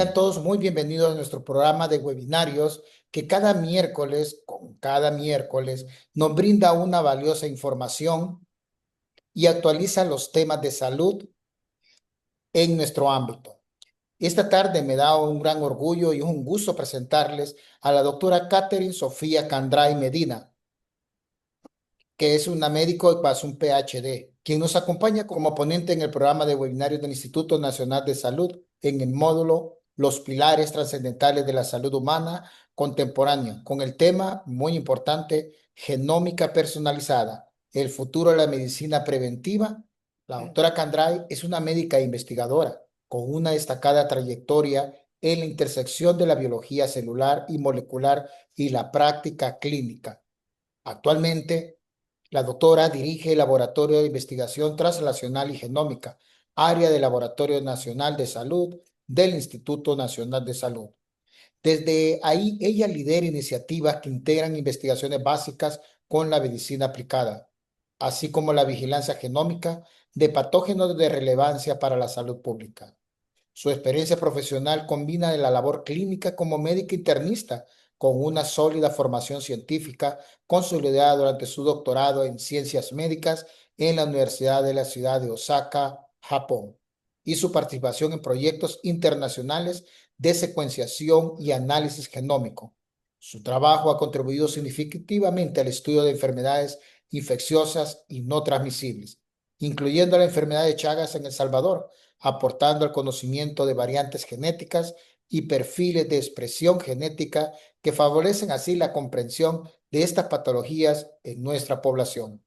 Sean todos muy bienvenidos a nuestro programa de webinarios que cada miércoles, nos brinda una valiosa información y actualiza los temas de salud en nuestro ámbito. Esta tarde me da un gran orgullo y un gusto presentarles a la doctora Catherine Sofía Candray Medina, que es una médico más un PhD, quien nos acompaña como ponente en el programa de webinarios del Instituto Nacional de Salud en el módulo Los Pilares Trascendentales de la Salud Humana Contemporánea, con el tema muy importante, genómica personalizada, el futuro de la medicina preventiva. La doctora Candray es una médica investigadora con una destacada trayectoria en la intersección de la biología celular y molecular y la práctica clínica. Actualmente, la doctora dirige el Laboratorio de Investigación Translacional y Genómica, área del Laboratorio Nacional de Salud del Instituto Nacional de Salud. Desde ahí, ella lidera iniciativas que integran investigaciones básicas con la medicina aplicada, así como la vigilancia genómica de patógenos de relevancia para la salud pública. Su experiencia profesional combina la labor clínica como médica internista con una sólida formación científica consolidada durante su doctorado en ciencias médicas en la Universidad de la Ciudad de Osaka, Japón, y su participación en proyectos internacionales de secuenciación y análisis genómico. Su trabajo ha contribuido significativamente al estudio de enfermedades infecciosas y no transmisibles, incluyendo la enfermedad de Chagas en El Salvador, aportando al conocimiento de variantes genéticas y perfiles de expresión genética que favorecen así la comprensión de estas patologías en nuestra población.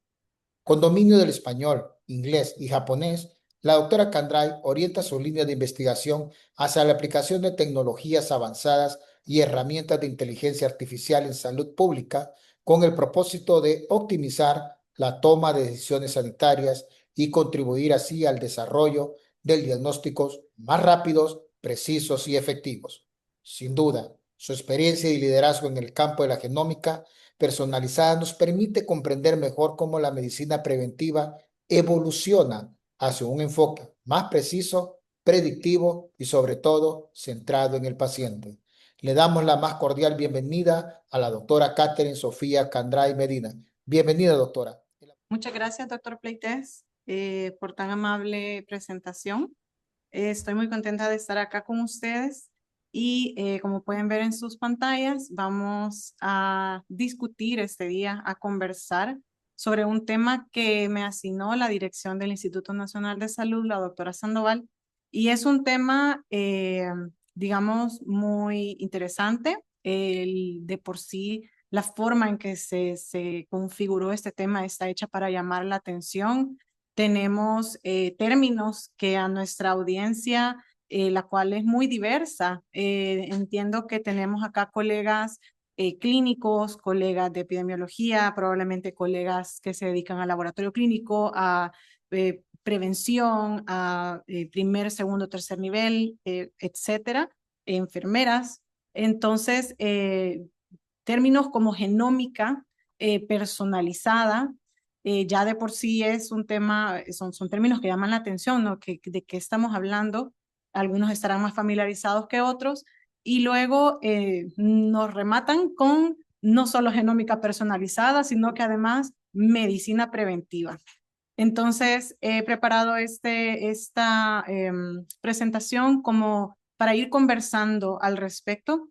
Con dominio del español, inglés y japonés, la doctora Candray orienta su línea de investigación hacia la aplicación de tecnologías avanzadas y herramientas de inteligencia artificial en salud pública con el propósito de optimizar la toma de decisiones sanitarias y contribuir así al desarrollo de diagnósticos más rápidos, precisos y efectivos. Sin duda, su experiencia y liderazgo en el campo de la genómica personalizada nos permite comprender mejor cómo la medicina preventiva evoluciona hacia un enfoque más preciso, predictivo y sobre todo centrado en el paciente. Le damos la más cordial bienvenida a la doctora Catherine Sofía Candray Medina. Bienvenida, doctora. Muchas gracias, doctor Pleites, por tan amable presentación. Estoy muy contenta de estar acá con ustedes y como pueden ver en sus pantallas, vamos a discutir este día, a conversar sobre un tema que me asignó la dirección del Instituto Nacional de Salud, la doctora Sandoval, y es un tema, digamos, muy interesante. De por sí, la forma en que se configuró este tema está hecha para llamar la atención. Tenemos términos que a nuestra audiencia, la cual es muy diversa, entiendo que tenemos acá colegas clínicos, colegas de epidemiología, probablemente colegas que se dedican al laboratorio clínico, a prevención, a primer, segundo, tercer nivel, etcétera, enfermeras. Entonces, términos como genómica personalizada, ya de por sí es un tema, son términos que llaman la atención, ¿no? ¿De qué estamos hablando? Algunos estarán más familiarizados que otros. Y luego nos rematan con no solo genómica personalizada, sino que además medicina preventiva. Entonces, he preparado esta presentación como para ir conversando al respecto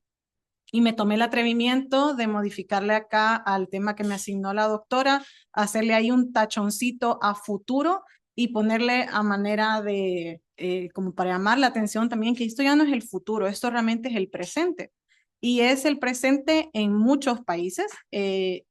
y me tomé el atrevimiento de modificarle acá al tema que me asignó la doctora, hacerle ahí un tachoncito a futuro y ponerle a manera de, como para llamar la atención también, que esto ya no es el futuro, esto realmente es el presente. Y es el presente en muchos países,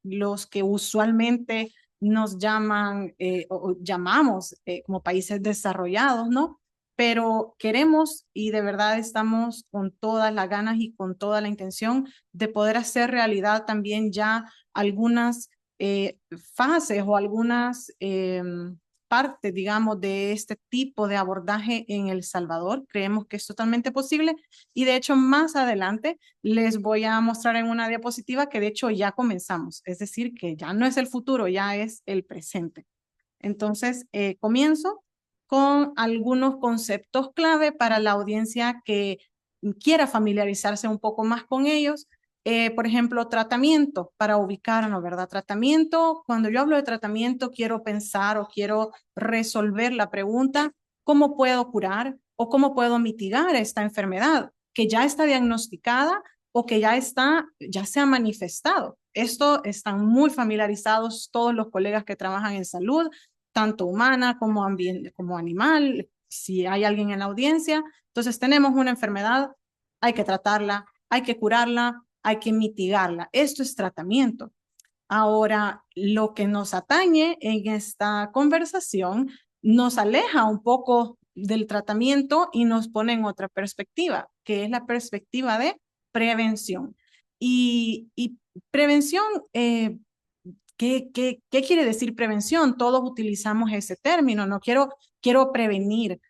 los que usualmente nos llaman o llamamos como países desarrollados, ¿no? Pero queremos y de verdad estamos con todas las ganas y con toda la intención de poder hacer realidad también ya algunas fases o algunas partes, digamos, de este tipo de abordaje en El Salvador. Creemos que es totalmente posible y de hecho más adelante les voy a mostrar en una diapositiva que de hecho ya comenzamos, es decir, que ya no es el futuro, ya es el presente. Entonces, comienzo con algunos conceptos clave para la audiencia que quiera familiarizarse un poco más con ellos. Por ejemplo, tratamiento, para ubicarnos, ¿verdad? Tratamiento, cuando yo hablo de tratamiento, quiero pensar o quiero resolver la pregunta, ¿cómo puedo curar o cómo puedo mitigar esta enfermedad que ya está diagnosticada o que ya se ha manifestado? Esto están muy familiarizados todos los colegas que trabajan en salud, tanto humana como, como animal, si hay alguien en la audiencia. Entonces tenemos una enfermedad, hay que tratarla, hay que curarla, hay que mitigarla. Esto es tratamiento. Ahora, lo que nos atañe en esta conversación nos aleja un poco del tratamiento y nos pone en otra perspectiva, que es la perspectiva de prevención. Y prevención, ¿qué quiere decir prevención? Todos utilizamos ese término, no quiero prevenir.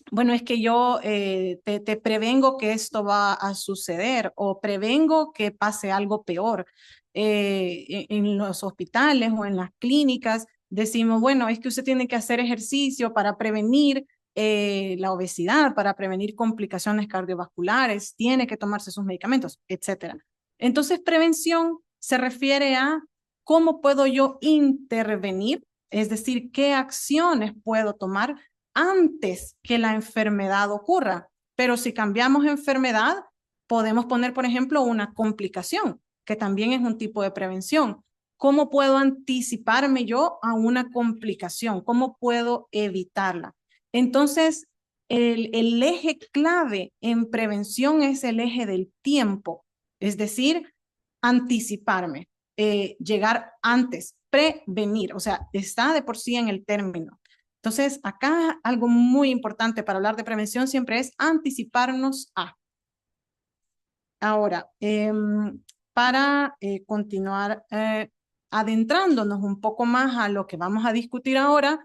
Bueno, es que yo te prevengo que esto va a suceder o prevengo que pase algo peor. En los hospitales o en las clínicas decimos, bueno, es que usted tiene que hacer ejercicio para prevenir la obesidad, para prevenir complicaciones cardiovasculares, tiene que tomarse sus medicamentos, etcétera. Entonces, prevención se refiere a cómo puedo yo intervenir, es decir, qué acciones puedo tomar antes que la enfermedad ocurra. Pero si cambiamos enfermedad, podemos poner, por ejemplo, una complicación, que también es un tipo de prevención. ¿Cómo puedo anticiparme yo a una complicación? ¿Cómo puedo evitarla? Entonces, el eje clave en prevención es el eje del tiempo, es decir, anticiparme, llegar antes, prevenir, o sea, está de por sí en el término. Entonces, acá algo muy importante para hablar de prevención siempre es anticiparnos a. Ahora, para continuar adentrándonos un poco más a lo que vamos a discutir ahora,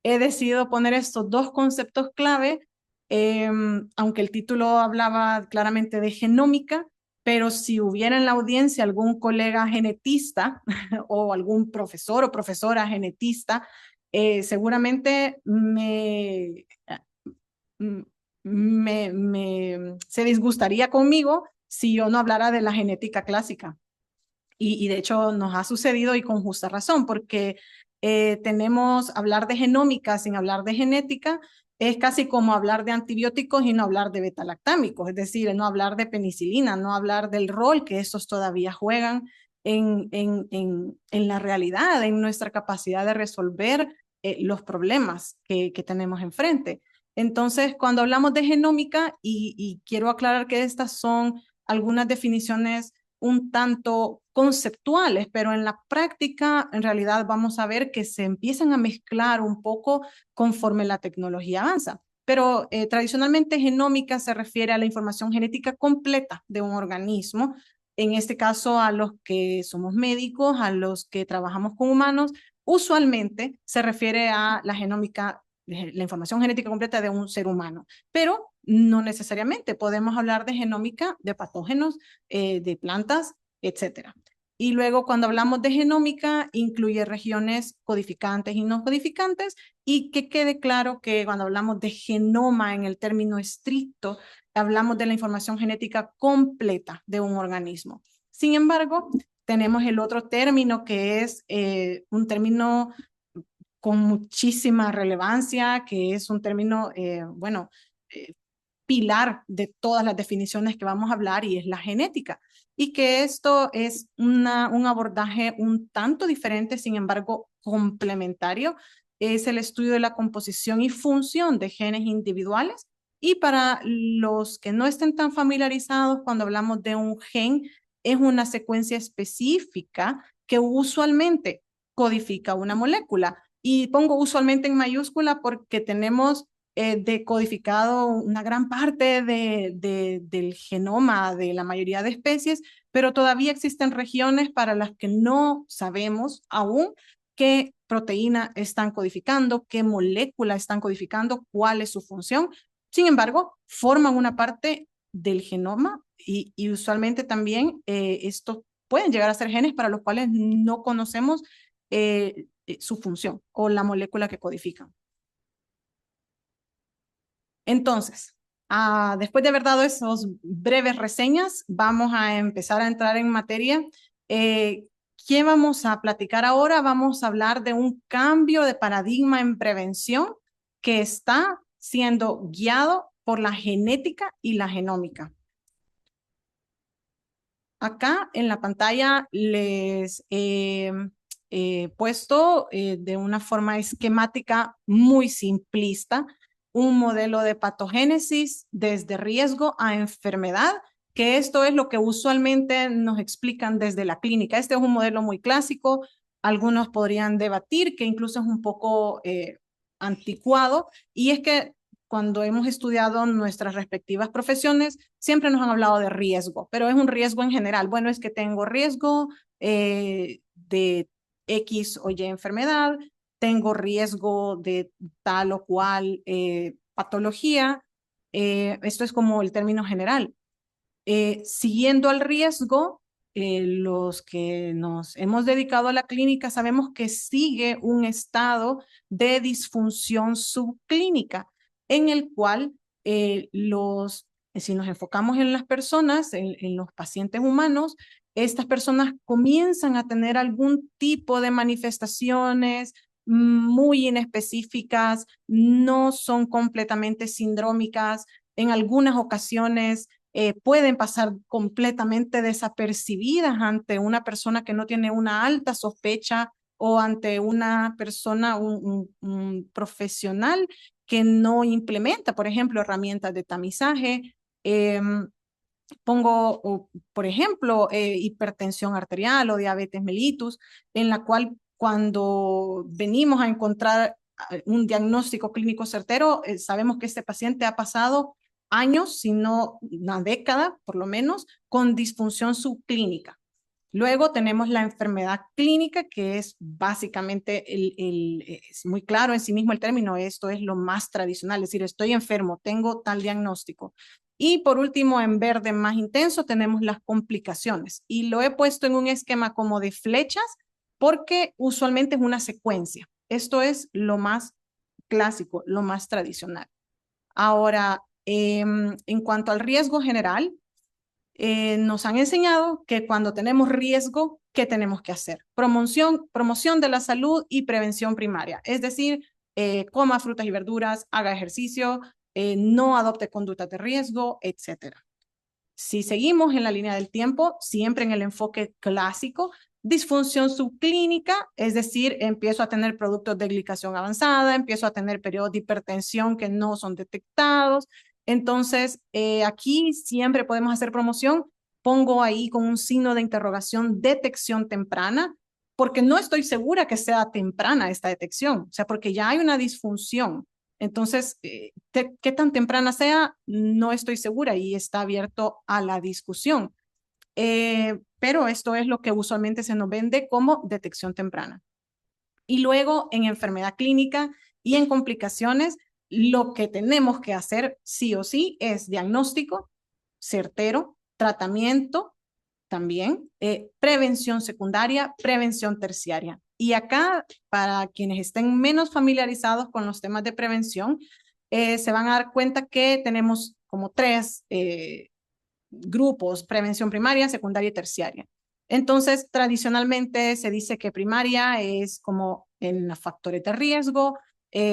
he decidido poner estos dos conceptos clave, aunque el título hablaba claramente de genómica, pero si hubiera en la audiencia algún colega genetista o algún profesor o profesora genetista, seguramente se disgustaría conmigo si yo no hablara de la genética clásica. Y de hecho nos ha sucedido y con justa razón, porque tenemos hablar de genómica sin hablar de genética, es casi como hablar de antibióticos y no hablar de betalactámicos, es decir, no hablar de penicilina, no hablar del rol que estos todavía juegan en la realidad, en nuestra capacidad de resolver los problemas que tenemos enfrente. Entonces, cuando hablamos de genómica, y quiero aclarar que estas son algunas definiciones un tanto conceptuales, pero en la práctica en realidad vamos a ver que se empiezan a mezclar un poco conforme la tecnología avanza. Pero tradicionalmente genómica se refiere a la información genética completa de un organismo, en este caso a los que somos médicos, a los que trabajamos con humanos, usualmente se refiere a la genómica, la información genética completa de un ser humano, pero no necesariamente podemos hablar de genómica de patógenos, de plantas, etcétera. Y luego cuando hablamos de genómica, incluye regiones codificantes y no codificantes, y que quede claro que cuando hablamos de genoma en el término estricto, hablamos de la información genética completa de un organismo. Sin embargo, tenemos el otro término que es un término con muchísima relevancia, que es un término, bueno, pilar de todas las definiciones que vamos a hablar, y es la genética. Y que esto es un abordaje un tanto diferente, sin embargo, complementario. Es el estudio de la composición y función de genes individuales. Y para los que no estén tan familiarizados, cuando hablamos de un gen, es una secuencia específica que usualmente codifica una molécula. Y pongo usualmente en mayúscula porque tenemos decodificado una gran parte del genoma de la mayoría de especies, pero todavía existen regiones para las que no sabemos aún qué proteína están codificando, qué molécula están codificando, cuál es su función. Sin embargo, forman una parte del genoma y usualmente también estos pueden llegar a ser genes para los cuales no conocemos su función o la molécula que codifican. Entonces, Después de haber dado esos breves reseñas, vamos a empezar a entrar en materia. ¿Qué vamos a platicar ahora? Vamos a hablar de un cambio de paradigma en prevención que está siendo guiado por la genética y la genómica. Acá en la pantalla les he puesto de una forma esquemática muy simplista un modelo de patogénesis desde riesgo a enfermedad, que esto es lo que usualmente nos explican desde la clínica. Este es un modelo muy clásico. Algunos podrían debatir que incluso es un poco anticuado, y es que cuando hemos estudiado nuestras respectivas profesiones, siempre nos han hablado de riesgo, pero es un riesgo en general. Bueno, es que tengo riesgo de X o Y enfermedad, tengo riesgo de tal o cual patología. Esto es como el término general. Siguiendo al riesgo, los que nos hemos dedicado a la clínica sabemos que sigue un estado de disfunción subclínica en el cual si nos enfocamos en las personas, en los pacientes humanos, estas personas comienzan a tener algún tipo de manifestaciones muy inespecíficas, no son completamente sindrómicas, en algunas ocasiones pueden pasar completamente desapercibidas ante una persona que no tiene una alta sospecha o ante una persona, un profesional que no implementa, por ejemplo, herramientas de tamizaje. Pongo, por ejemplo, hipertensión arterial o diabetes mellitus, en la cual cuando venimos a encontrar un diagnóstico clínico certero, sabemos que este paciente ha pasado años, si no una década por lo menos, con disfunción subclínica. Luego tenemos la enfermedad clínica, que es básicamente, es muy claro en sí mismo el término, esto es lo más tradicional, es decir, estoy enfermo, tengo tal diagnóstico. Y por último, en verde más intenso, tenemos las complicaciones. Y lo he puesto en un esquema como de flechas, porque usualmente es una secuencia. Esto es lo más clásico, lo más tradicional. Ahora, en cuanto al riesgo general, nos han enseñado que cuando tenemos riesgo, ¿qué tenemos que hacer? Promoción de la salud y prevención primaria. Es decir, coma frutas y verduras, haga ejercicio, no adopte conductas de riesgo, etc. Si seguimos en la línea del tiempo, siempre en el enfoque clásico, disfunción subclínica, es decir, empiezo a tener productos de glicación avanzada, empiezo a tener periodos de hipertensión que no son detectados. Entonces, aquí siempre podemos hacer promoción. Pongo ahí con un signo de interrogación detección temprana, porque no estoy segura que sea temprana esta detección, o sea, porque ya hay una disfunción. Entonces, qué tan temprana sea, no estoy segura y está abierto a la discusión. Pero esto es lo que usualmente se nos vende como detección temprana. Y luego en enfermedad clínica y en complicaciones, lo que tenemos que hacer sí o sí es diagnóstico certero, tratamiento también, prevención secundaria, prevención terciaria. Y acá, para quienes estén menos familiarizados con los temas de prevención, se van a dar cuenta que tenemos como tres grupos: prevención primaria, secundaria y terciaria. Entonces, tradicionalmente se dice que primaria es como en los factores de riesgo,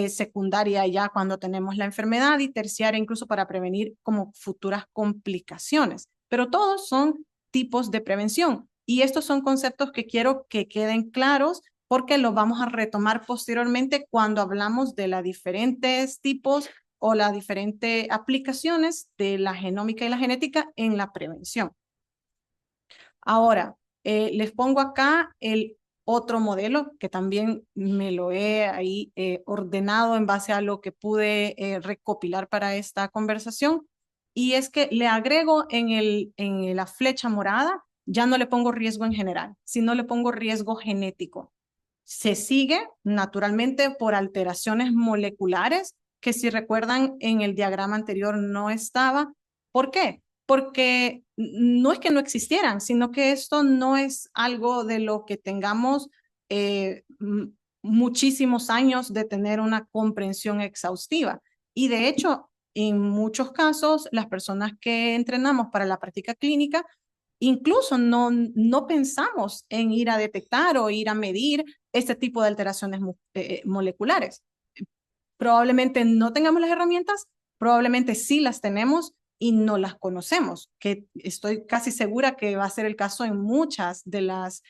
secundaria ya cuando tenemos la enfermedad, y terciaria incluso para prevenir como futuras complicaciones. Pero todos son tipos de prevención, y estos son conceptos que quiero que queden claros porque los vamos a retomar posteriormente cuando hablamos de los diferentes tipos o las diferentes aplicaciones de la genómica y la genética en la prevención. Ahora, les pongo acá el otro modelo que también me lo he ahí ordenado en base a lo que pude recopilar para esta conversación. Y es que le agrego en la flecha morada, ya no le pongo riesgo en general, sino le pongo riesgo genético. Se sigue naturalmente por alteraciones moleculares que, si recuerdan, en el diagrama anterior no estaba. ¿Por qué? Porque no es que no existieran, sino que esto no es algo de lo que tengamos muchísimos años de tener una comprensión exhaustiva. Y de hecho, en muchos casos, las personas que entrenamos para la práctica clínica, incluso no pensamos en ir a detectar o ir a medir este tipo de alteraciones moleculares. Probablemente no tengamos las herramientas, probablemente sí las tenemos y no las conocemos, que estoy casi segura que va a ser el caso en muchas de las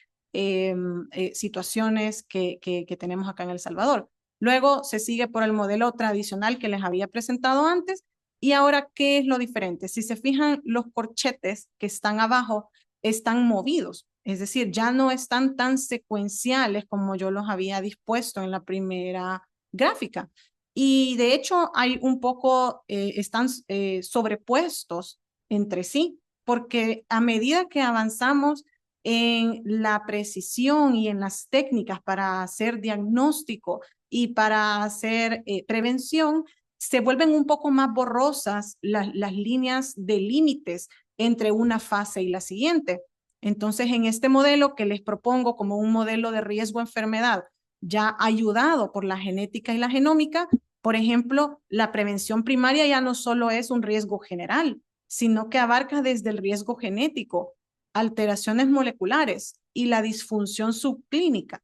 situaciones que tenemos acá en El Salvador. Luego se sigue por el modelo tradicional que les había presentado antes. Y ahora, ¿qué es lo diferente? Si se fijan, los corchetes que están abajo están movidos, es decir, ya no están tan secuenciales como yo los había dispuesto en la primera gráfica. Y de hecho hay un poco, están sobrepuestos entre sí, porque a medida que avanzamos en la precisión y en las técnicas para hacer diagnóstico y para hacer prevención, se vuelven un poco más borrosas las líneas de límites entre una fase y la siguiente. Entonces, en este modelo que les propongo como un modelo de riesgo-enfermedad, ya ayudado por la genética y la genómica, por ejemplo, la prevención primaria ya no solo es un riesgo general, sino que abarca desde el riesgo genético, alteraciones moleculares y la disfunción subclínica.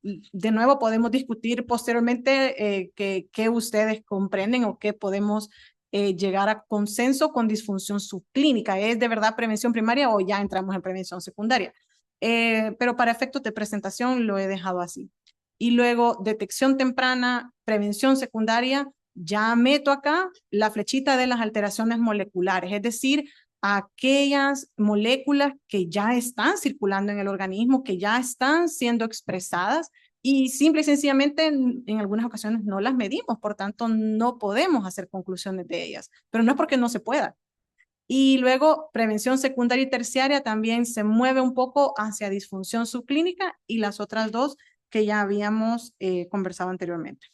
De nuevo, podemos discutir posteriormente qué ustedes comprenden o qué podemos llegar a consenso con disfunción subclínica. ¿Es de verdad prevención primaria o ya entramos en prevención secundaria? Pero para efectos de presentación lo he dejado así. Y luego, detección temprana, prevención secundaria, ya meto acá la flechita de las alteraciones moleculares, es decir, aquellas moléculas que ya están circulando en el organismo, que ya están siendo expresadas y simple y sencillamente en algunas ocasiones no las medimos, por tanto no podemos hacer conclusiones de ellas, pero no es porque no se pueda. Y luego prevención secundaria y terciaria también se mueve un poco hacia disfunción subclínica y las otras dos que ya habíamos conversado anteriormente.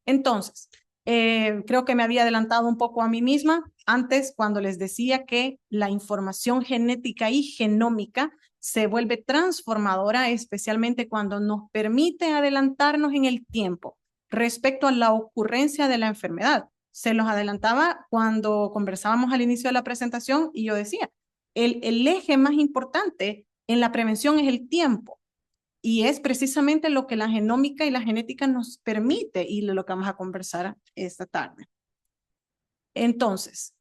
Entonces, creo que me había adelantado un poco a mí misma antes cuando les decía que la información genética y genómica se vuelve transformadora, especialmente cuando nos permite adelantarnos en el tiempo respecto a la ocurrencia de la enfermedad. Se los adelantaba cuando conversábamos al inicio de la presentación y yo decía, el eje más importante en la prevención es el tiempo. Y es precisamente lo que la genómica y la genética nos permite y lo que vamos a conversar esta tarde. Entonces,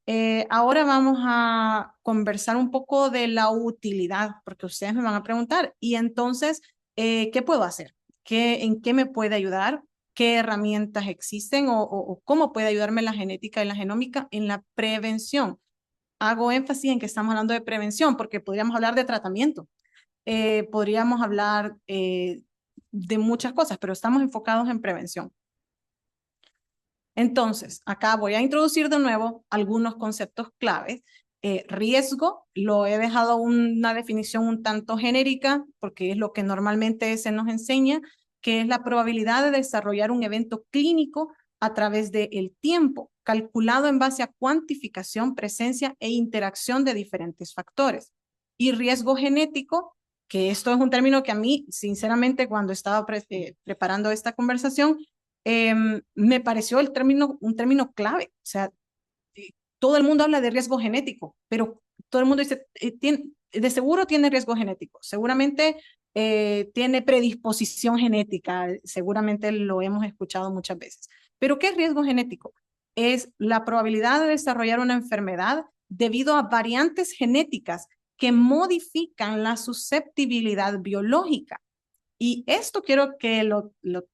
ahora vamos a conversar un poco de la utilidad, porque ustedes me van a preguntar, y entonces, ¿qué puedo hacer? ¿En qué me puede ayudar? ¿Qué herramientas existen o cómo puede ayudarme la genética y la genómica en la prevención? Hago énfasis en que estamos hablando de prevención porque podríamos hablar de tratamiento, podríamos hablar de muchas cosas, pero estamos enfocados en prevención. Entonces, acá voy a introducir de nuevo algunos conceptos claves. Riesgo, lo he dejado una definición un tanto genérica porque es lo que normalmente se nos enseña, que es la probabilidad de desarrollar un evento clínico a través del tiempo, calculado en base a cuantificación, presencia e interacción de diferentes factores. Y riesgo genético, que esto es un término que a mí, sinceramente, cuando estaba preparando esta conversación, me pareció un término clave. O sea, todo el mundo habla de riesgo genético, pero todo el mundo dice, de seguro tiene riesgo genético, seguramente tiene predisposición genética, seguramente lo hemos escuchado muchas veces. Pero ¿qué es riesgo genético? Es la probabilidad de desarrollar una enfermedad debido a variantes genéticas que modifican la susceptibilidad biológica. Y esto quiero que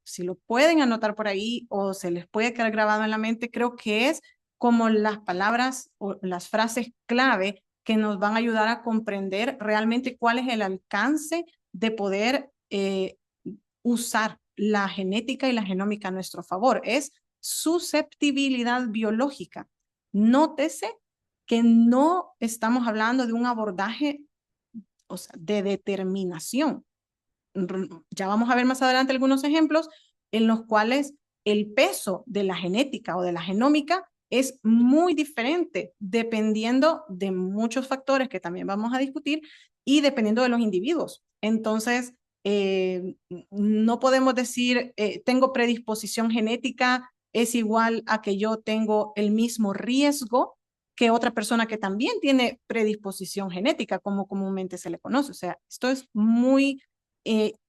si lo pueden anotar por ahí o se les puede quedar grabado en la mente, creo que es como las palabras o las frases clave que nos van a ayudar a comprender realmente cuál es el alcance de poder usar la genética y la genómica a nuestro favor. Es susceptibilidad biológica. Nótese que no estamos hablando de un abordaje, o sea, de determinación. Ya vamos a ver más adelante algunos ejemplos en los cuales el peso de la genética o de la genómica es muy diferente dependiendo de muchos factores que también vamos a discutir y dependiendo de los individuos. Entonces, no podemos decir, tengo predisposición genética es igual a que yo tengo el mismo riesgo que otra persona que también tiene predisposición genética, como comúnmente se le conoce. O sea, esto es muy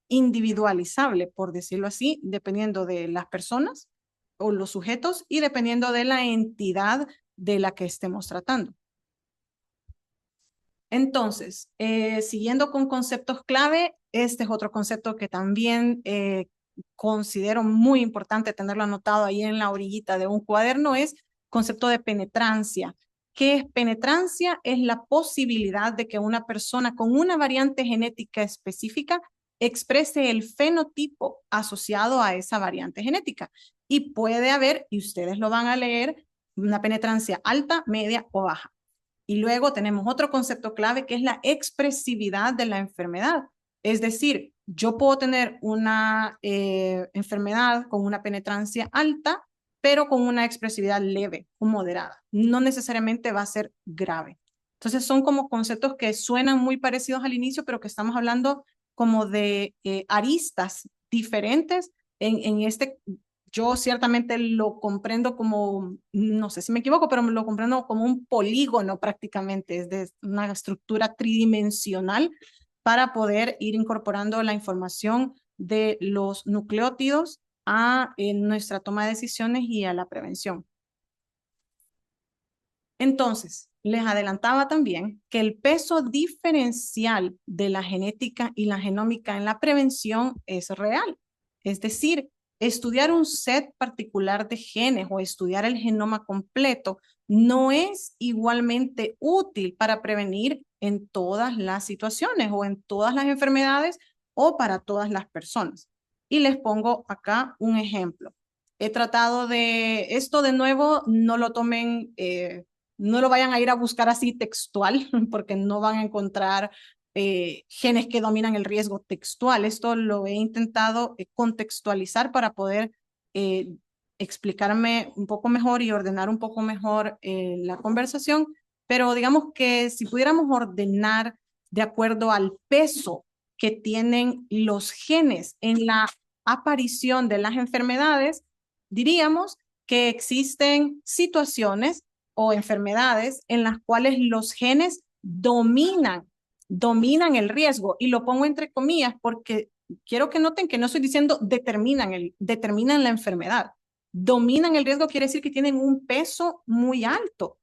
individualizable, por decirlo así, dependiendo de las personas o los sujetos y dependiendo de la entidad de la que estemos tratando. Entonces, siguiendo con conceptos clave, este es otro concepto que también considero muy importante tenerlo anotado ahí en la orillita de un cuaderno, es concepto de penetrancia. ¿Qué es penetrancia? Es la posibilidad de que una persona con una variante genética específica exprese el fenotipo asociado a esa variante genética. Y puede haber, y ustedes lo van a leer, una penetrancia alta, media o baja. Y luego tenemos otro concepto clave que es la expresividad de la enfermedad. Es decir, yo puedo tener una enfermedad con una penetrancia alta, pero con una expresividad leve o moderada. No necesariamente va a ser grave. Entonces son como conceptos que suenan muy parecidos al inicio, pero que estamos hablando como de aristas diferentes en este yo ciertamente lo comprendo como, no sé si me equivoco, pero lo comprendo como un polígono prácticamente, es de una estructura tridimensional para poder ir incorporando la información de los nucleótidos a nuestra toma de decisiones y a la prevención. Entonces, les adelantaba también que el peso diferencial de la genética y la genómica en la prevención es real. Es decir, estudiar un set particular de genes o estudiar el genoma completo no es igualmente útil para prevenir en todas las situaciones o en todas las enfermedades o para todas las personas. Y les pongo acá un ejemplo. He tratado de, esto de nuevo, no lo tomen no lo vayan a ir a buscar así textual, porque no van a encontrar genes que dominan el riesgo textual. Esto lo he intentado contextualizar para poder explicarme un poco mejor y ordenar un poco mejor la conversación, pero digamos que si pudiéramos ordenar de acuerdo al peso que tienen los genes en la aparición de las enfermedades, diríamos que existen situaciones o enfermedades en las cuales los genes dominan el riesgo. Y lo pongo entre comillas porque quiero que noten que no estoy diciendo determinan la enfermedad. Dominan el riesgo quiere decir que tienen un peso muy alto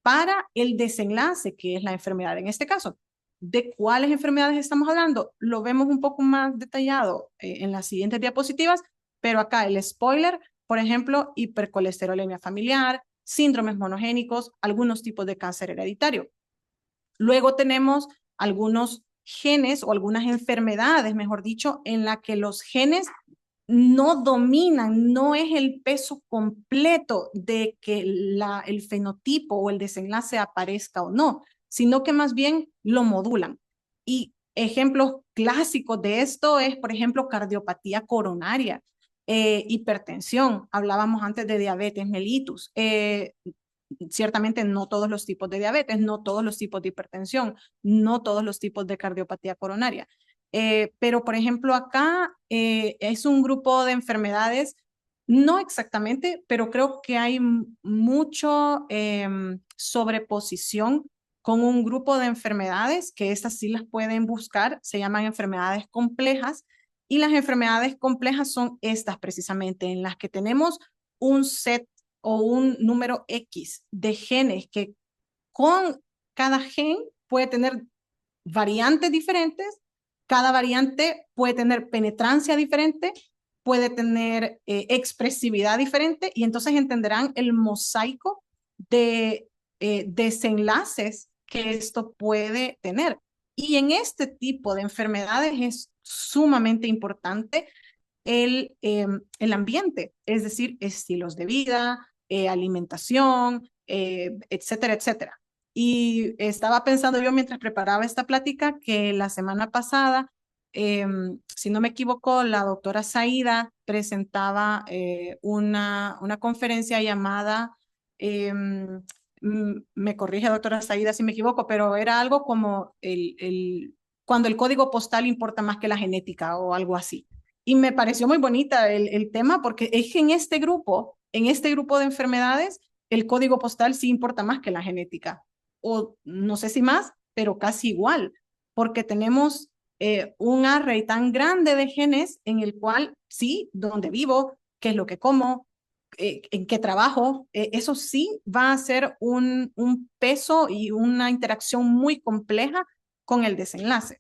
para el desenlace que es la enfermedad. En este caso, ¿de cuáles enfermedades estamos hablando? Lo vemos un poco más detallado en las siguientes diapositivas, pero acá el spoiler, por ejemplo, hipercolesterolemia familiar, síndromes monogénicos, algunos tipos de cáncer hereditario. Luego tenemos algunos genes o algunas enfermedades, mejor dicho, en la que los genes no dominan, no es el peso completo de que el fenotipo o el desenlace aparezca o no, sino que más bien lo modulan. Y ejemplos clásicos de esto es, por ejemplo, cardiopatía coronaria, hipertensión, hablábamos antes de diabetes mellitus, ciertamente no todos los tipos de diabetes, no todos los tipos de hipertensión, no todos los tipos de cardiopatía coronaria. Pero, por ejemplo, acá es un grupo de enfermedades, no exactamente, pero creo que hay mucho sobreposición con un grupo de enfermedades, que estas sí las pueden buscar, se llaman enfermedades complejas, y las enfermedades complejas son estas precisamente, en las que tenemos un set o un número X de genes que con cada gen puede tener variantes diferentes, cada variante puede tener penetrancia diferente, puede tener expresividad diferente y entonces entenderán el mosaico de desenlaces que esto puede tener. Y en este tipo de enfermedades es sumamente importante el ambiente, es decir, estilos de vida, alimentación, etcétera, etcétera. Y estaba pensando yo mientras preparaba esta plática que la semana pasada, si no me equivoco, la doctora Saída presentaba una conferencia llamada, me corrige doctora Saída si me equivoco, pero era algo como cuando el código postal importa más que la genética o algo así. Y me pareció muy bonita el tema porque es que en este grupo en este grupo de enfermedades, el código postal sí importa más que la genética, o no sé si más, pero casi igual, porque tenemos un array tan grande de genes en el cual sí, dónde vivo, qué es lo que como, en qué trabajo, eso sí va a ser un peso y una interacción muy compleja con el desenlace.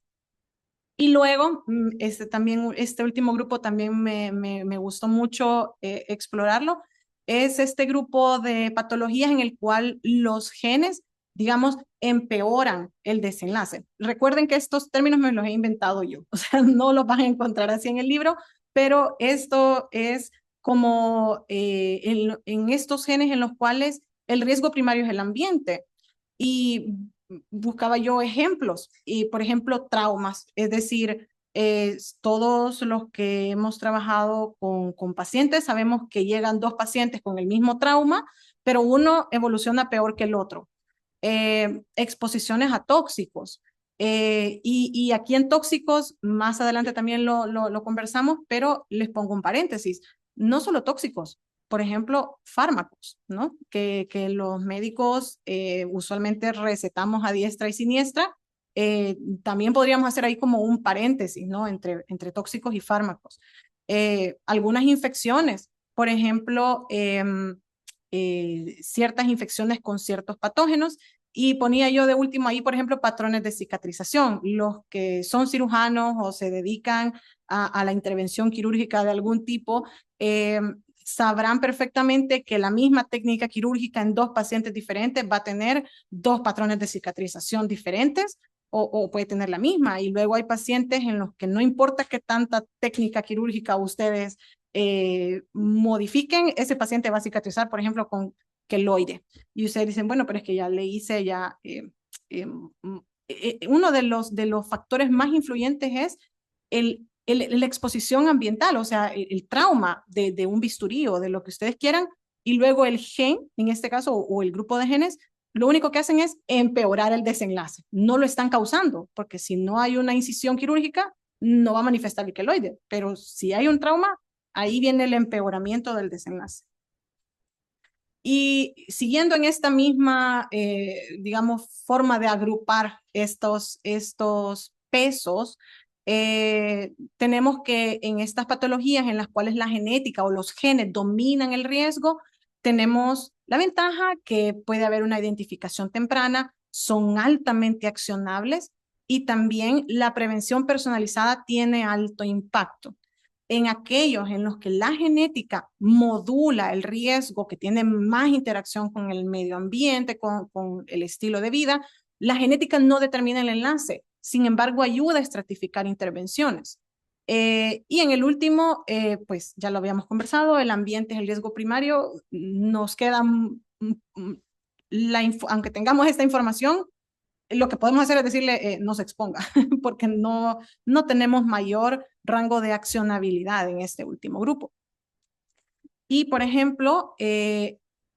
Y luego, este último grupo también me gustó mucho explorarlo, es este grupo de patologías en el cual los genes, digamos, empeoran el desenlace. Recuerden que estos términos me los he inventado yo, o sea, no los van a encontrar así en el libro, pero esto es como en estos genes en los cuales el riesgo primario es el ambiente. Y buscaba yo ejemplos y, por ejemplo, traumas, es decir, todos los que hemos trabajado con pacientes sabemos que llegan dos pacientes con el mismo trauma, pero uno evoluciona peor que el otro. Exposiciones a tóxicos. Y aquí en tóxicos, más adelante también lo conversamos, pero les pongo un paréntesis. No solo tóxicos, por ejemplo, fármacos, ¿no? Que los médicos usualmente recetamos a diestra y siniestra. También podríamos hacer ahí como un paréntesis, ¿no? Entre tóxicos y fármacos. Algunas infecciones, por ejemplo, ciertas infecciones con ciertos patógenos y ponía yo de último ahí, por ejemplo, patrones de cicatrización. Los que son cirujanos o se dedican a la intervención quirúrgica de algún tipo, sabrán perfectamente que la misma técnica quirúrgica en dos pacientes diferentes va a tener dos patrones de cicatrización diferentes o puede tener la misma. Y luego hay pacientes en los que no importa qué tanta técnica quirúrgica ustedes modifiquen, ese paciente va a cicatrizar, por ejemplo, con queloide. Y ustedes dicen, bueno, pero es que ya le hice ya... uno de los factores más influyentes es la exposición ambiental, o sea, el trauma de un bisturí o de lo que ustedes quieran, y luego el gen, en este caso, o el grupo de genes, lo único que hacen es empeorar el desenlace. No lo están causando, porque si no hay una incisión quirúrgica, no va a manifestar el queloide, pero si hay un trauma, ahí viene el empeoramiento del desenlace. Y siguiendo en esta misma, digamos, forma de agrupar estos pesos, tenemos que en estas patologías en las cuales la genética o los genes dominan el riesgo, tenemos la ventaja que puede haber una identificación temprana, son altamente accionables y también la prevención personalizada tiene alto impacto. En aquellos en los que la genética modula el riesgo, que tiene más interacción con el medio ambiente, con el estilo de vida, la genética no determina el enlace, sin embargo ayuda a estratificar intervenciones. Y en el último, pues ya lo habíamos conversado, el ambiente es el riesgo primario, nos queda, aunque tengamos esta información, lo que podemos hacer es decirle no se exponga, porque no tenemos mayor rango de accionabilidad en este último grupo. Y, por ejemplo,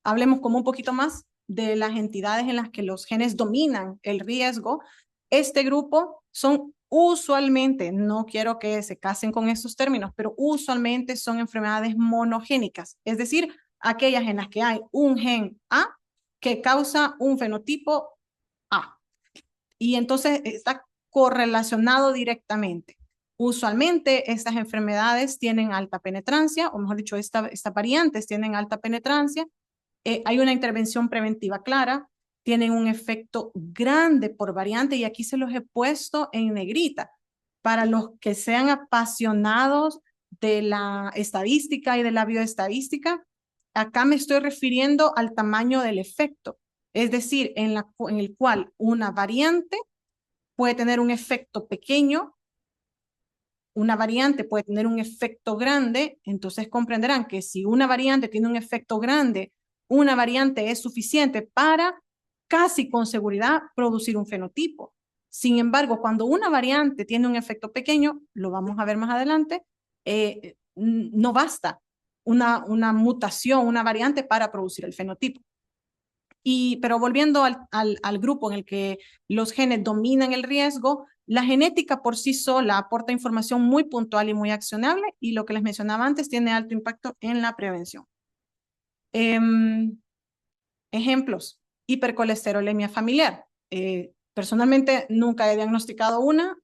hablemos como un poquito más de las entidades en las que los genes dominan el riesgo. Este grupo son usualmente, no quiero que se casen con estos términos, pero usualmente son enfermedades monogénicas, es decir, aquellas en las que hay un gen A que causa un fenotipo A y entonces está correlacionado directamente. Usualmente estas enfermedades tienen alta penetrancia, o mejor dicho, estas variantes tienen alta penetrancia, hay una intervención preventiva clara, tienen un efecto grande por variante y aquí se los he puesto en negrita. Para los que sean apasionados de la estadística y de la bioestadística, acá me estoy refiriendo al tamaño del efecto. Es decir, en el cual una variante puede tener un efecto pequeño, una variante puede tener un efecto grande, entonces comprenderán que si una variante tiene un efecto grande, una variante es suficiente para casi con seguridad producir un fenotipo. Sin embargo, cuando una variante tiene un efecto pequeño, lo vamos a ver más adelante, no basta una mutación, una variante para producir el fenotipo. Pero volviendo al grupo en el que los genes dominan el riesgo, la genética por sí sola aporta información muy puntual y muy accionable y lo que les mencionaba antes tiene alto impacto en la prevención. Ejemplos, hipercolesterolemia familiar. Personalmente nunca he diagnosticado una,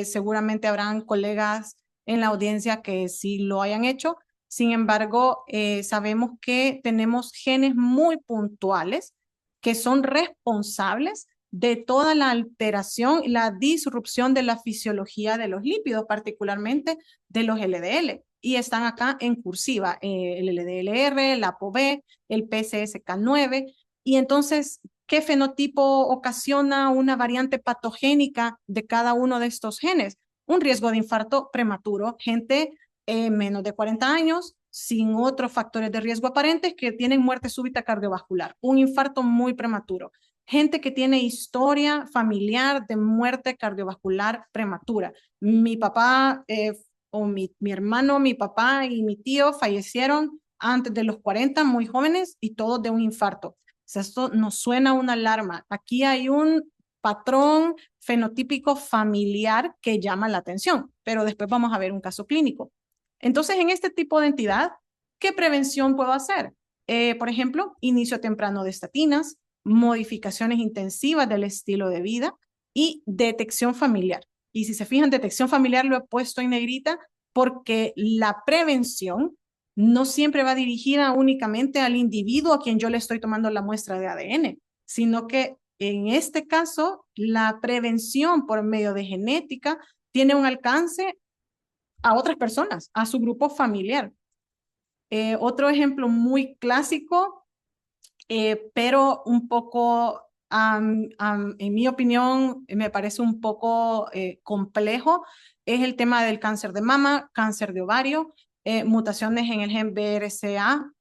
seguramente habrán colegas en la audiencia que sí lo hayan hecho. Sin embargo, sabemos que tenemos genes muy puntuales que son responsables de toda la alteración y la disrupción de la fisiología de los lípidos, particularmente de los LDL. Y están acá en cursiva, el LDLR, el ApoB, el PCSK9. Y entonces, ¿qué fenotipo ocasiona una variante patogénica de cada uno de estos genes? Un riesgo de infarto prematuro, gente menos de 40 años, sin otros factores de riesgo aparentes que tienen muerte súbita cardiovascular, un infarto muy prematuro, gente que tiene historia familiar de muerte cardiovascular prematura. Mi papá o mi hermano, mi papá y mi tío fallecieron antes de los 40, muy jóvenes, y todos de un infarto. O sea, esto nos suena una alarma. Aquí hay un patrón fenotípico familiar que llama la atención, pero después vamos a ver un caso clínico. Entonces, en este tipo de entidad, ¿qué prevención puedo hacer? Por ejemplo, inicio temprano de estatinas, modificaciones intensivas del estilo de vida y detección familiar. Y si se fijan, detección familiar lo he puesto en negrita porque la prevención no siempre va dirigida únicamente al individuo a quien yo le estoy tomando la muestra de ADN, sino que en este caso, la prevención por medio de genética tiene un alcance a otras personas, a su grupo familiar. Otro ejemplo muy clásico, pero un poco, en mi opinión, me parece un poco complejo, es el tema del cáncer de mama, cáncer de ovario, mutaciones en el gen BRCA,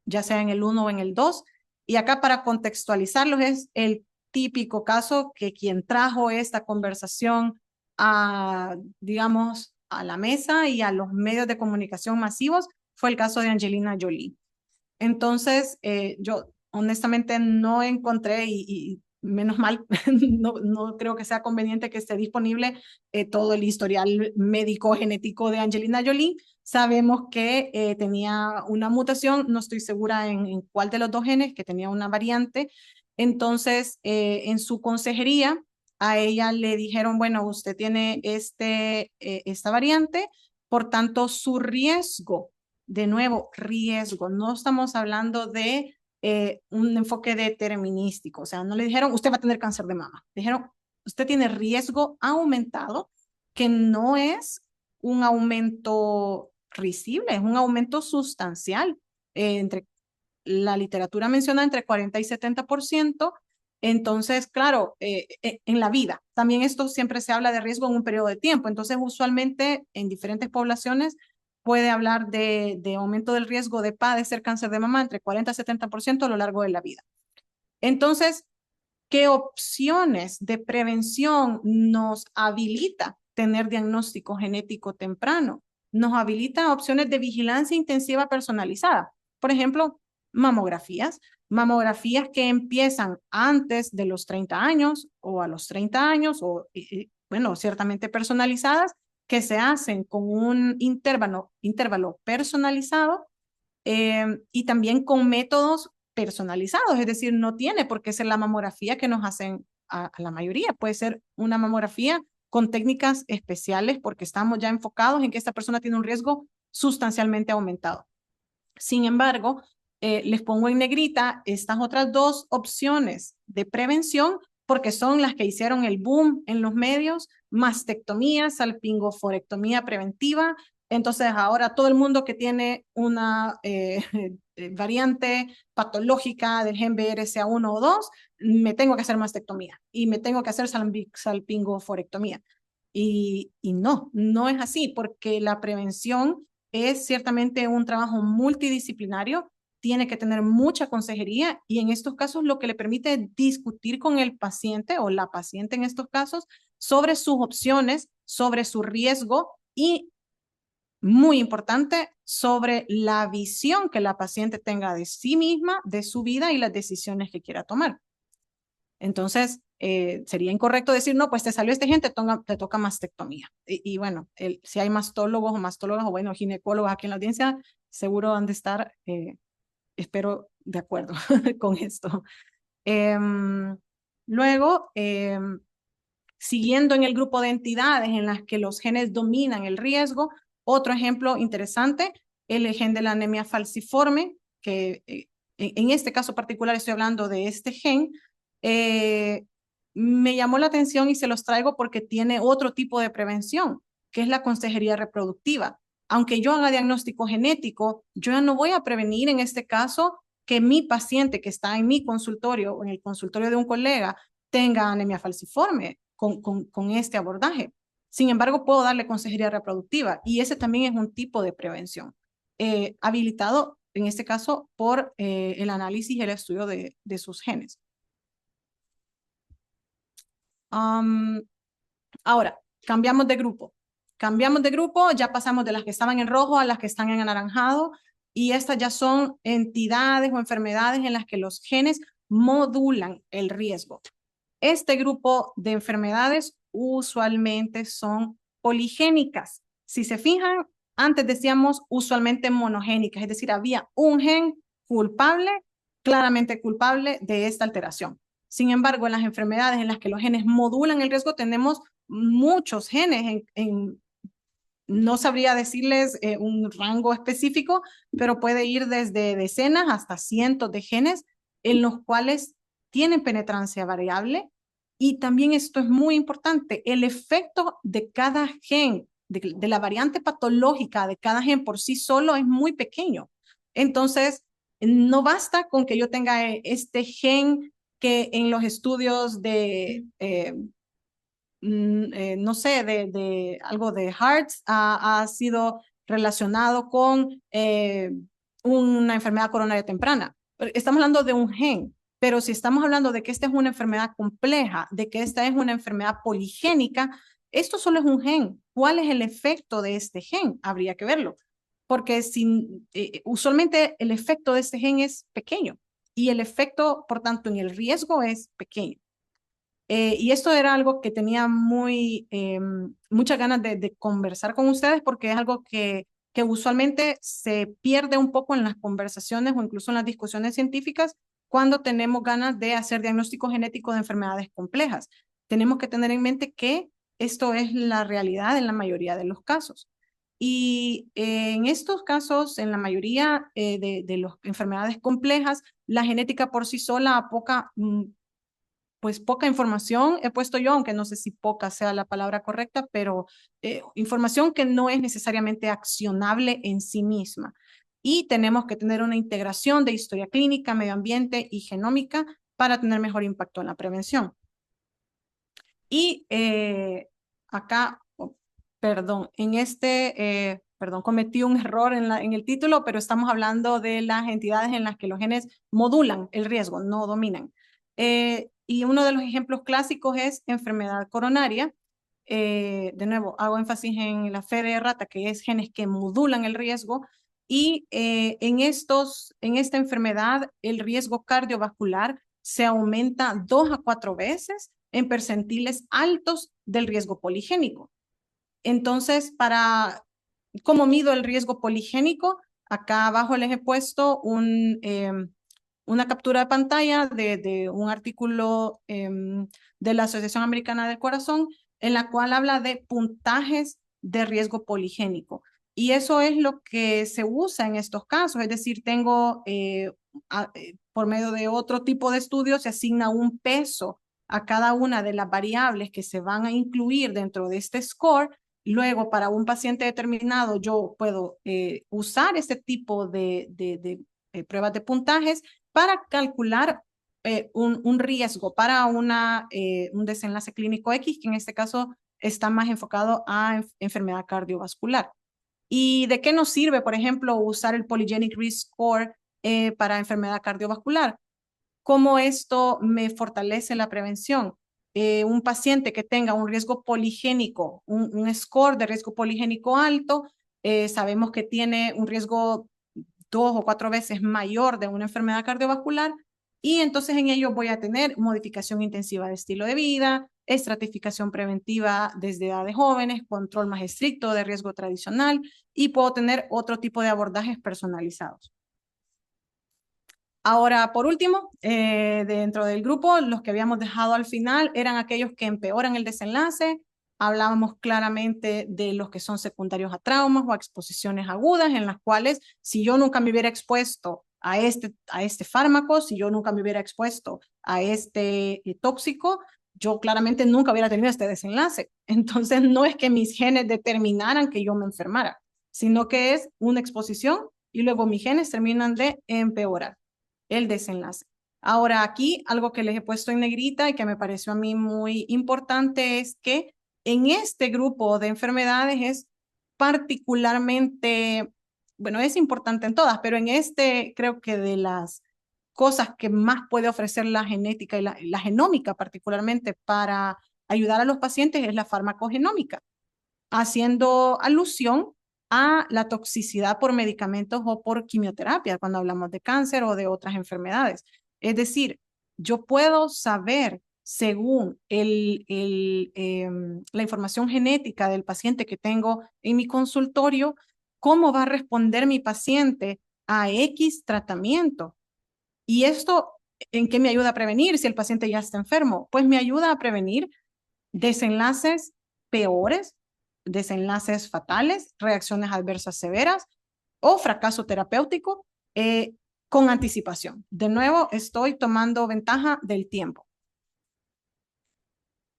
ya sea en el 1 o en el 2. Y acá para contextualizarlos es el típico caso que quien trajo esta conversación a, digamos, a la mesa y a los medios de comunicación masivos fue el caso de Angelina Jolie. Entonces, yo honestamente no encontré y menos mal, no creo que sea conveniente que esté disponible todo el historial médico genético de Angelina Jolie. Sabemos que tenía una mutación, no estoy segura en cuál de los dos genes, que tenía una variante. Entonces, en su consejería, a ella le dijeron, bueno, usted tiene esta variante, por tanto, su riesgo, de nuevo, riesgo, no estamos hablando de un enfoque determinístico, o sea, no le dijeron, usted va a tener cáncer de mama, dijeron, usted tiene riesgo aumentado, que no es un aumento risible, es un aumento sustancial, entre la literatura menciona entre 40 y 70%. Entonces, claro, en la vida, también esto siempre se habla de riesgo en un periodo de tiempo. Entonces, usualmente en diferentes poblaciones puede hablar de aumento del riesgo de padecer cáncer de mama entre 40 y 70% a lo largo de la vida. Entonces, ¿qué opciones de prevención nos habilita tener diagnóstico genético temprano? Nos habilita opciones de vigilancia intensiva personalizada. Por ejemplo, mamografías. Mamografías que empiezan antes de los 30 años o a los 30 años, o bueno, ciertamente personalizadas, que se hacen con un intervalo personalizado y también con métodos personalizados, es decir, no tiene por qué ser la mamografía que nos hacen a la mayoría, puede ser una mamografía con técnicas especiales porque estamos ya enfocados en que esta persona tiene un riesgo sustancialmente aumentado. Sin embargo, les pongo en negrita estas otras dos opciones de prevención porque son las que hicieron el boom en los medios: mastectomía, salpingoforectomía preventiva. Entonces ahora todo el mundo que tiene una variante patológica del gen BRCA1 o 2, me tengo que hacer mastectomía y me tengo que hacer salpingoforectomía. Y no es así, porque la prevención es ciertamente un trabajo multidisciplinario, tiene que tener mucha consejería y en estos casos lo que le permite discutir con el paciente o la paciente en estos casos sobre sus opciones, sobre su riesgo y, muy importante, sobre la visión que la paciente tenga de sí misma, de su vida y las decisiones que quiera tomar. Entonces, sería incorrecto decir, no, pues te salió este gen, te toca mastectomía. Y bueno, si hay mastólogos o mastólogas o bueno, ginecólogos aquí en la audiencia, seguro han de estar, espero de acuerdo con esto. Luego, siguiendo en el grupo de entidades en las que los genes dominan el riesgo, otro ejemplo interesante, el gen de la anemia falciforme, que en este caso particular estoy hablando de este gen, me llamó la atención y se los traigo porque tiene otro tipo de prevención, que es la consejería reproductiva. Aunque yo haga diagnóstico genético, yo ya no voy a prevenir en este caso que mi paciente que está en mi consultorio o en el consultorio de un colega tenga anemia falciforme con este abordaje. Sin embargo, puedo darle consejería reproductiva y ese también es un tipo de prevención, habilitado en este caso por el análisis y el estudio de sus genes. Ahora, cambiamos de grupo. Cambiamos de grupo, ya pasamos de las que estaban en rojo a las que están en anaranjado y estas ya son entidades o enfermedades en las que los genes modulan el riesgo. Este grupo de enfermedades usualmente son poligénicas. Si se fijan, antes decíamos usualmente monogénicas, es decir, había un gen culpable, claramente culpable de esta alteración. Sin embargo, en las enfermedades en las que los genes modulan el riesgo, tenemos muchos genes no sabría decirles un rango específico, pero puede ir desde decenas hasta cientos de genes en los cuales tienen penetrancia variable. Y también esto es muy importante, el efecto de cada gen, de la variante patológica de cada gen por sí solo es muy pequeño. Entonces, no basta con que yo tenga este gen que en los estudios de no sé, de algo de Hearts ha sido relacionado con una enfermedad coronaria temprana. Estamos hablando de un gen, pero si estamos hablando de que esta es una enfermedad compleja, de que esta es una enfermedad poligénica, esto solo es un gen. ¿Cuál es el efecto de este gen? Habría que verlo, porque usualmente el efecto de este gen es pequeño y el efecto, por tanto, en el riesgo es pequeño. Y esto era algo que tenía muchas ganas de conversar con ustedes porque es algo que usualmente se pierde un poco en las conversaciones o incluso en las discusiones científicas cuando tenemos ganas de hacer diagnóstico genético de enfermedades complejas. Tenemos que tener en mente que esto es la realidad en la mayoría de los casos. Y en estos casos, en la mayoría de las enfermedades complejas, la genética por sí sola apoca pues poca información he puesto yo, aunque no sé si poca sea la palabra correcta, pero información que no es necesariamente accionable en sí misma. Y tenemos que tener una integración de historia clínica, medio ambiente y genómica para tener mejor impacto en la prevención. Y acá, perdón, perdón, cometí un error en el título, pero estamos hablando de las entidades en las que los genes modulan el riesgo, no dominan. Y uno de los ejemplos clásicos es enfermedad coronaria. De nuevo, hago énfasis en la fe de rata, que es genes que modulan el riesgo. Y en esta enfermedad, el riesgo cardiovascular se aumenta 2 a 4 veces en percentiles altos del riesgo poligénico. Entonces, ¿cómo mido el riesgo poligénico? Acá abajo les he puesto una captura de pantalla de un artículo de la Asociación Americana del Corazón en la cual habla de puntajes de riesgo poligénico. Y eso es lo que se usa en estos casos, es decir, por medio de otro tipo de estudios se asigna un peso a cada una de las variables que se van a incluir dentro de este score. Luego, para un paciente determinado, yo puedo usar este tipo de pruebas de puntajes para calcular un riesgo para un desenlace clínico X, que en este caso está más enfocado a enfermedad cardiovascular. ¿Y de qué nos sirve, por ejemplo, usar el Polygenic Risk Score para enfermedad cardiovascular? ¿Cómo esto me fortalece la prevención? Un paciente que tenga un riesgo poligénico, un score de riesgo poligénico alto, sabemos que tiene un riesgo 2 o 4 veces mayor de una enfermedad cardiovascular y entonces en ello voy a tener modificación intensiva de estilo de vida, estratificación preventiva desde edades jóvenes, control más estricto de riesgo tradicional y puedo tener otro tipo de abordajes personalizados. Ahora, por último, dentro del grupo, los que habíamos dejado al final eran aquellos que empeoran el desenlace. Hablábamos claramente de los que son secundarios a traumas o a exposiciones agudas, en las cuales si yo nunca me hubiera expuesto a este fármaco, si yo nunca me hubiera expuesto a este tóxico, yo claramente nunca hubiera tenido este desenlace. Entonces, no es que mis genes determinaran que yo me enfermara, sino que es una exposición y luego mis genes terminan de empeorar el desenlace. Ahora aquí, algo que les he puesto en negrita y que me pareció a mí muy importante es que en este grupo de enfermedades es particularmente, bueno, es importante en todas, pero en este creo que de las cosas que más puede ofrecer la genética y la genómica particularmente para ayudar a los pacientes es la farmacogenómica, haciendo alusión a la toxicidad por medicamentos o por quimioterapia cuando hablamos de cáncer o de otras enfermedades. Es decir, yo puedo saber según la información genética del paciente que tengo en mi consultorio, cómo va a responder mi paciente a X tratamiento. Y esto, ¿en qué me ayuda a prevenir si el paciente ya está enfermo? Pues me ayuda a prevenir desenlaces peores, desenlaces fatales, reacciones adversas severas o fracaso terapéutico eh, con anticipación. De nuevo, estoy tomando ventaja del tiempo.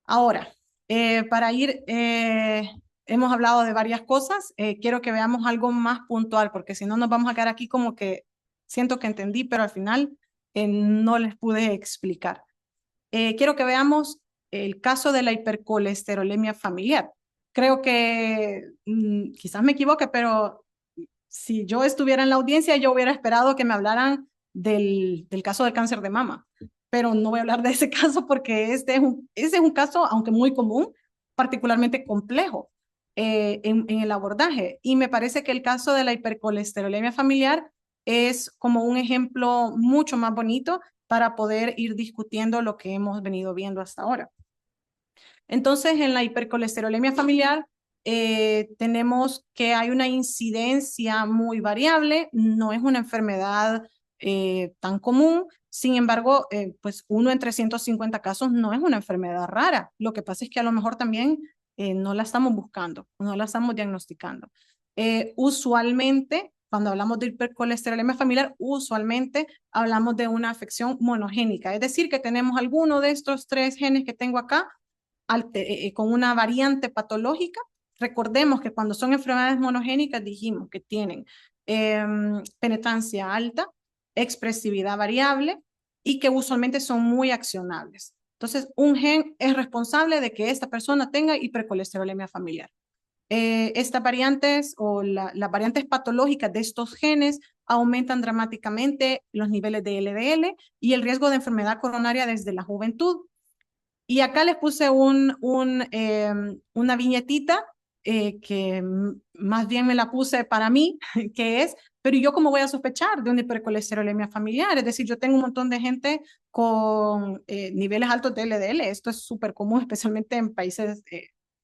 Ahora, para ir, hemos hablado de varias cosas, quiero que veamos algo más puntual, porque si no nos vamos a quedar aquí como que siento que entendí, pero al final no les pude explicar. Quiero que veamos el caso de la hipercolesterolemia familiar. Creo que quizás me equivoque, pero si yo estuviera en la audiencia, yo hubiera esperado que me hablaran del caso del cáncer de mama, pero no voy a hablar de ese caso porque ese es un caso, aunque muy común, particularmente complejo en el abordaje. Y me parece que el caso de la hipercolesterolemia familiar es como un ejemplo mucho más bonito para poder ir discutiendo lo que hemos venido viendo hasta ahora. Entonces, en la hipercolesterolemia familiar, tenemos que hay una incidencia muy variable, no es una enfermedad tan común, sin embargo, pues 1 en 350 casos no es una enfermedad rara. Lo que pasa es que a lo mejor también no la estamos buscando, no la estamos diagnosticando. Usualmente, cuando hablamos de hipercolesterolemia familiar, usualmente hablamos de una afección monogénica, es decir, que tenemos alguno de estos 3 genes que tengo acá con una variante patológica. Recordemos que cuando son enfermedades monogénicas dijimos que tienen penetrancia alta, expresividad variable y que usualmente son muy accionables. Entonces, un gen es responsable de que esta persona tenga hipercolesterolemia familiar. Estas variantes o las variantes patológicas de estos genes aumentan dramáticamente los niveles de LDL y el riesgo de enfermedad coronaria desde la juventud. Y acá les puse una viñetita que más bien me la puse para mí, que es, pero yo cómo voy a sospechar de una hipercolesterolemia familiar. Es decir, yo tengo un montón de gente con niveles altos de LDL. Esto es súper común, especialmente en países,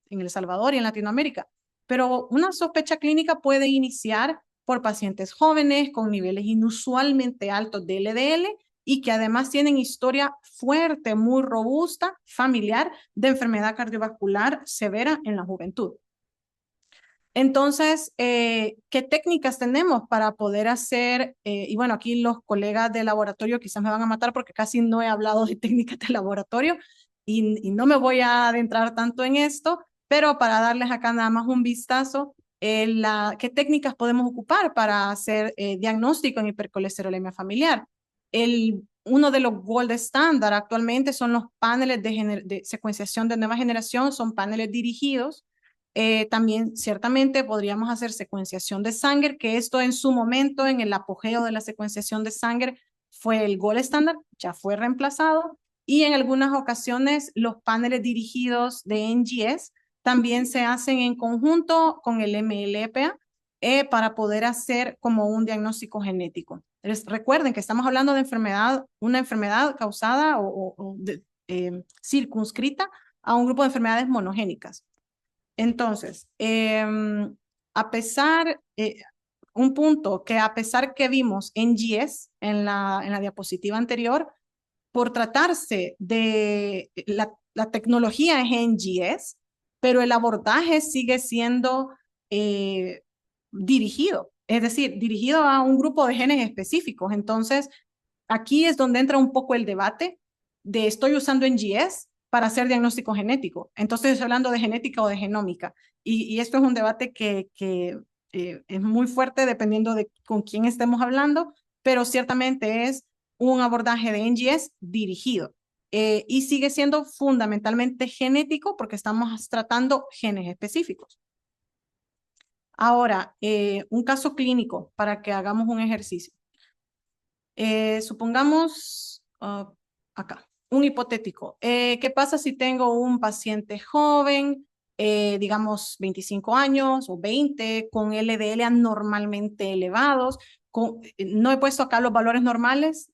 en El Salvador y en Latinoamérica. Pero una sospecha clínica puede iniciar por pacientes jóvenes con niveles inusualmente altos de LDL y que además tienen historia fuerte, muy robusta, familiar, de enfermedad cardiovascular severa en la juventud. Entonces, ¿qué técnicas tenemos para poder hacer? Y bueno, aquí los colegas de laboratorio quizás me van a matar porque casi no he hablado de técnicas de laboratorio y no me voy a adentrar tanto en esto, pero para darles acá nada más un vistazo, ¿qué técnicas podemos ocupar para hacer diagnóstico en hipercolesterolemia familiar? Uno de los gold estándar actualmente son los paneles de secuenciación de nueva generación, son paneles dirigidos. También ciertamente podríamos hacer secuenciación de Sanger, que esto en su momento, en el apogeo de la secuenciación de Sanger, fue el gold estándar, ya fue reemplazado. Y en algunas ocasiones los paneles dirigidos de NGS también se hacen en conjunto con el MLPA para poder hacer como un diagnóstico genético. Recuerden que estamos hablando de una enfermedad causada circunscrita a un grupo de enfermedades monogénicas. Entonces, a pesar, un punto que a pesar que vimos en GS, en la diapositiva anterior, por tratarse de la tecnología es NGS, pero el abordaje sigue siendo dirigido, es decir, dirigido a un grupo de genes específicos. Entonces, aquí es donde entra un poco el debate de estoy usando NGS para hacer diagnóstico genético. Entonces, estoy hablando de genética o de genómica. Y esto es un debate que es muy fuerte dependiendo de con quién estemos hablando, pero ciertamente es un abordaje de NGS dirigido. Y sigue siendo fundamentalmente genético porque estamos tratando genes específicos. Ahora, un caso clínico para que hagamos un ejercicio. Supongamos acá, un hipotético. ¿Qué pasa si tengo un paciente joven, digamos 25 años o 20, con LDL anormalmente elevados? No he puesto acá los valores normales,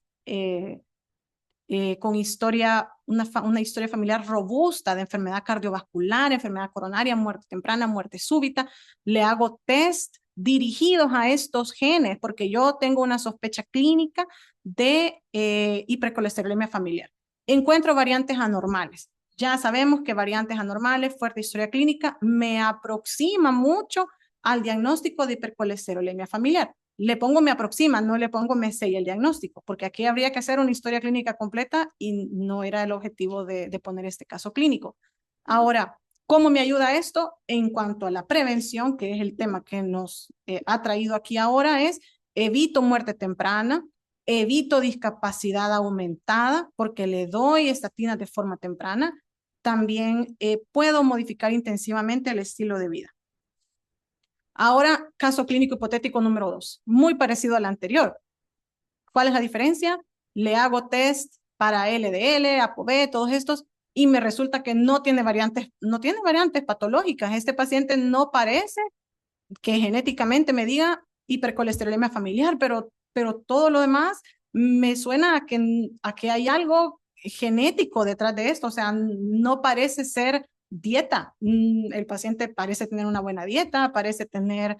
con una historia familiar robusta de enfermedad cardiovascular, enfermedad coronaria, muerte temprana, muerte súbita. Le hago test dirigidos a estos genes porque yo tengo una sospecha clínica de hipercolesterolemia familiar. Encuentro variantes anormales. Ya sabemos que variantes anormales, fuerte historia clínica, me aproxima mucho al diagnóstico de hipercolesterolemia familiar. Le pongo me aproxima, no le pongo me sella el diagnóstico, porque aquí habría que hacer una historia clínica completa y no era el objetivo de poner este caso clínico. Ahora, ¿cómo me ayuda esto en cuanto a la prevención, que es el tema que nos ha traído aquí ahora? Es evito muerte temprana, evito discapacidad aumentada porque le doy estatinas de forma temprana. También puedo modificar intensivamente el estilo de vida. Ahora, caso clínico hipotético número 2, muy parecido al anterior. ¿Cuál es la diferencia? Le hago test para LDL, ApoB, todos estos, y me resulta que no tiene variantes patológicas. Este paciente no parece que genéticamente me diga hipercolesterolemia familiar, pero todo lo demás me suena a que hay algo genético detrás de esto, o sea, no parece ser dieta. El paciente parece tener una buena dieta, parece tener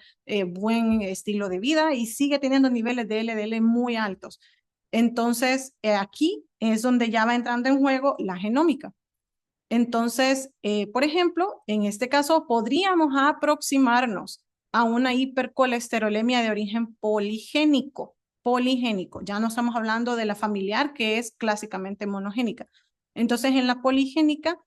buen estilo de vida y sigue teniendo niveles de LDL muy altos. Entonces, aquí es donde ya va entrando en juego la genómica. Entonces, por ejemplo, en este caso podríamos aproximarnos a una hipercolesterolemia de origen poligénico. Poligénico. Ya no estamos hablando de la familiar, que es clásicamente monogénica. Entonces, en la poligénica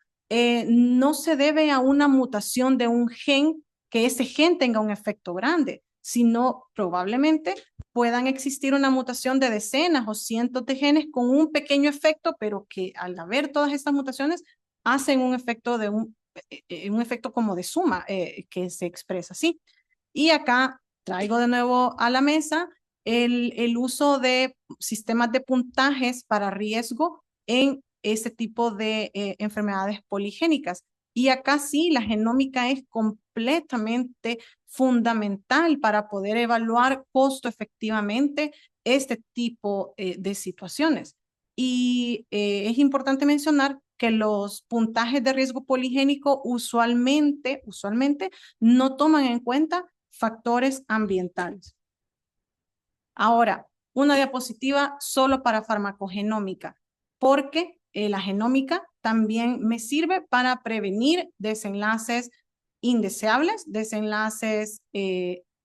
no se debe a una mutación de un gen, que ese gen tenga un efecto grande, sino probablemente puedan existir una mutación de decenas o cientos de genes con un pequeño efecto, pero que al haber todas estas mutaciones hacen un efecto un efecto como de suma que se expresa así. Y acá traigo de nuevo a la mesa el uso de sistemas de puntajes para riesgo en ese tipo de enfermedades poligénicas. Y acá sí, la genómica es completamente fundamental para poder evaluar costo efectivamente este tipo de situaciones. Y es importante mencionar que los puntajes de riesgo poligénico usualmente no toman en cuenta factores ambientales. Ahora, una diapositiva solo para farmacogenómica, porque la genómica también me sirve para prevenir desenlaces indeseables, desenlaces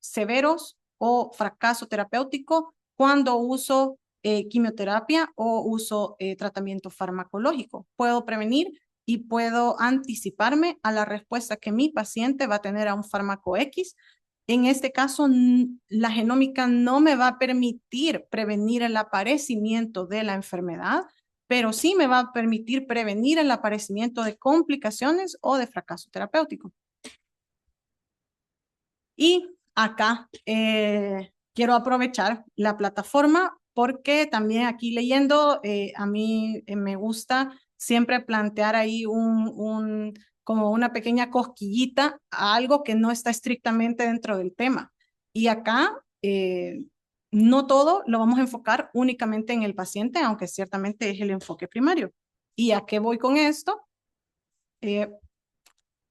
severos o fracaso terapéutico cuando uso quimioterapia o uso tratamiento farmacológico. Puedo prevenir y puedo anticiparme a la respuesta que mi paciente va a tener a un fármaco X. En este caso, la genómica no me va a permitir prevenir el aparecimiento de la enfermedad, pero sí me va a permitir prevenir el aparecimiento de complicaciones o de fracaso terapéutico. Y acá quiero aprovechar la plataforma porque también aquí leyendo, a mí me gusta siempre plantear ahí como una pequeña cosquillita a algo que no está estrictamente dentro del tema. Y acá no todo lo vamos a enfocar únicamente en el paciente, aunque ciertamente es el enfoque primario. ¿Y a qué voy con esto?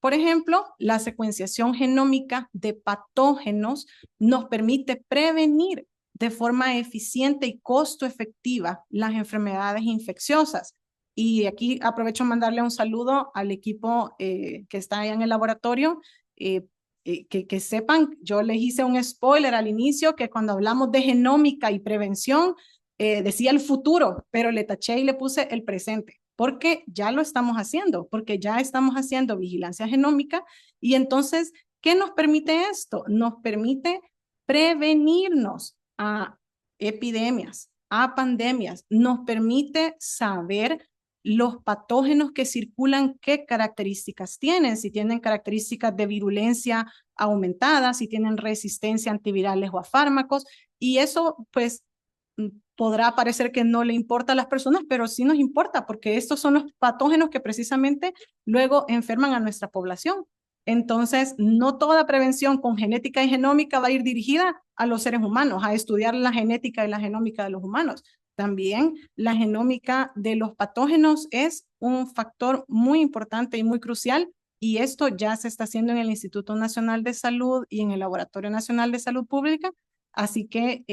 Por ejemplo, la secuenciación genómica de patógenos nos permite prevenir de forma eficiente y costo efectiva las enfermedades infecciosas. Y aquí aprovecho mandarle un saludo al equipo que está allá en el laboratorio. Que sepan, yo les hice un spoiler al inicio que cuando hablamos de genómica y prevención, decía el futuro, pero le taché y le puse el presente, porque ya lo estamos haciendo, porque ya estamos haciendo vigilancia genómica. Y entonces, ¿qué nos permite esto? Nos permite prevenirnos a epidemias, a pandemias, nos permite saber los patógenos que circulan, qué características tienen, si tienen características de virulencia aumentada, si tienen resistencia a antivirales o a fármacos, y eso pues podrá parecer que no le importa a las personas, pero sí nos importa porque estos son los patógenos que precisamente luego enferman a nuestra población. Entonces, no toda prevención con genética y genómica va a ir dirigida a los seres humanos, a estudiar la genética y la genómica de los humanos. También la genómica de los patógenos es un factor muy importante y muy crucial, y esto ya se está haciendo en el Instituto Nacional de Salud y en el Laboratorio Nacional de Salud Pública. Así que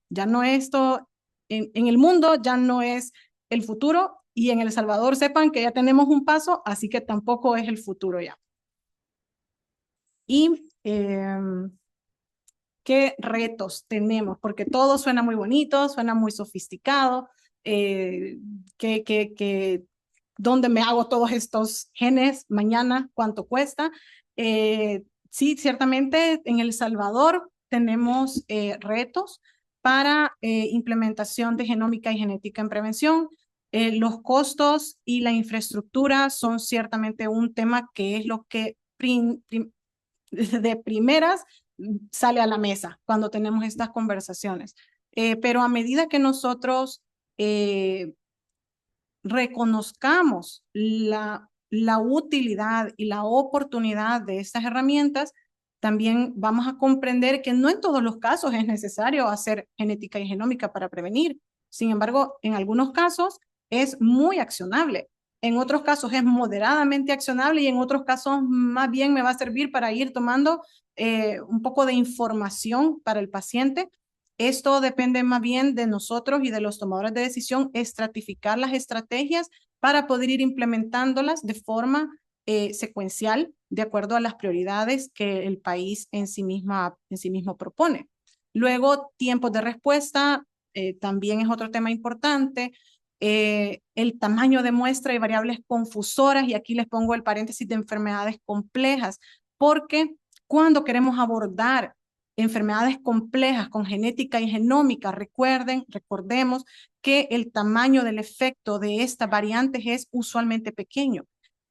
ya no esto en el mundo ya no es el futuro, y en El Salvador sepan que ya tenemos un paso, así que tampoco es el futuro ya. Y qué retos tenemos, porque todo suena muy bonito, suena muy sofisticado, ¿dónde me hago todos estos genes mañana? ¿Cuánto cuesta? Sí, ciertamente en El Salvador tenemos retos para implementación de genómica y genética en prevención. Los costos y la infraestructura son ciertamente un tema que es lo que de primeras sale a la mesa cuando tenemos estas conversaciones. Pero a medida que nosotros reconozcamos la utilidad y la oportunidad de estas herramientas, también vamos a comprender que no en todos los casos es necesario hacer genética y genómica para prevenir. Sin embargo, en algunos casos es muy accionable. En otros casos es moderadamente accionable y en otros casos más bien me va a servir para ir tomando un poco de información para el paciente. Esto depende más bien de nosotros y de los tomadores de decisión, estratificar las estrategias para poder ir implementándolas de forma secuencial, de acuerdo a las prioridades que el país en sí mismo propone. Luego, tiempos de respuesta también es otro tema importante. El tamaño de muestra y variables confusoras, y aquí les pongo el paréntesis de enfermedades complejas, porque cuando queremos abordar enfermedades complejas con genética y genómica, recordemos que el tamaño del efecto de estas variantes es usualmente pequeño.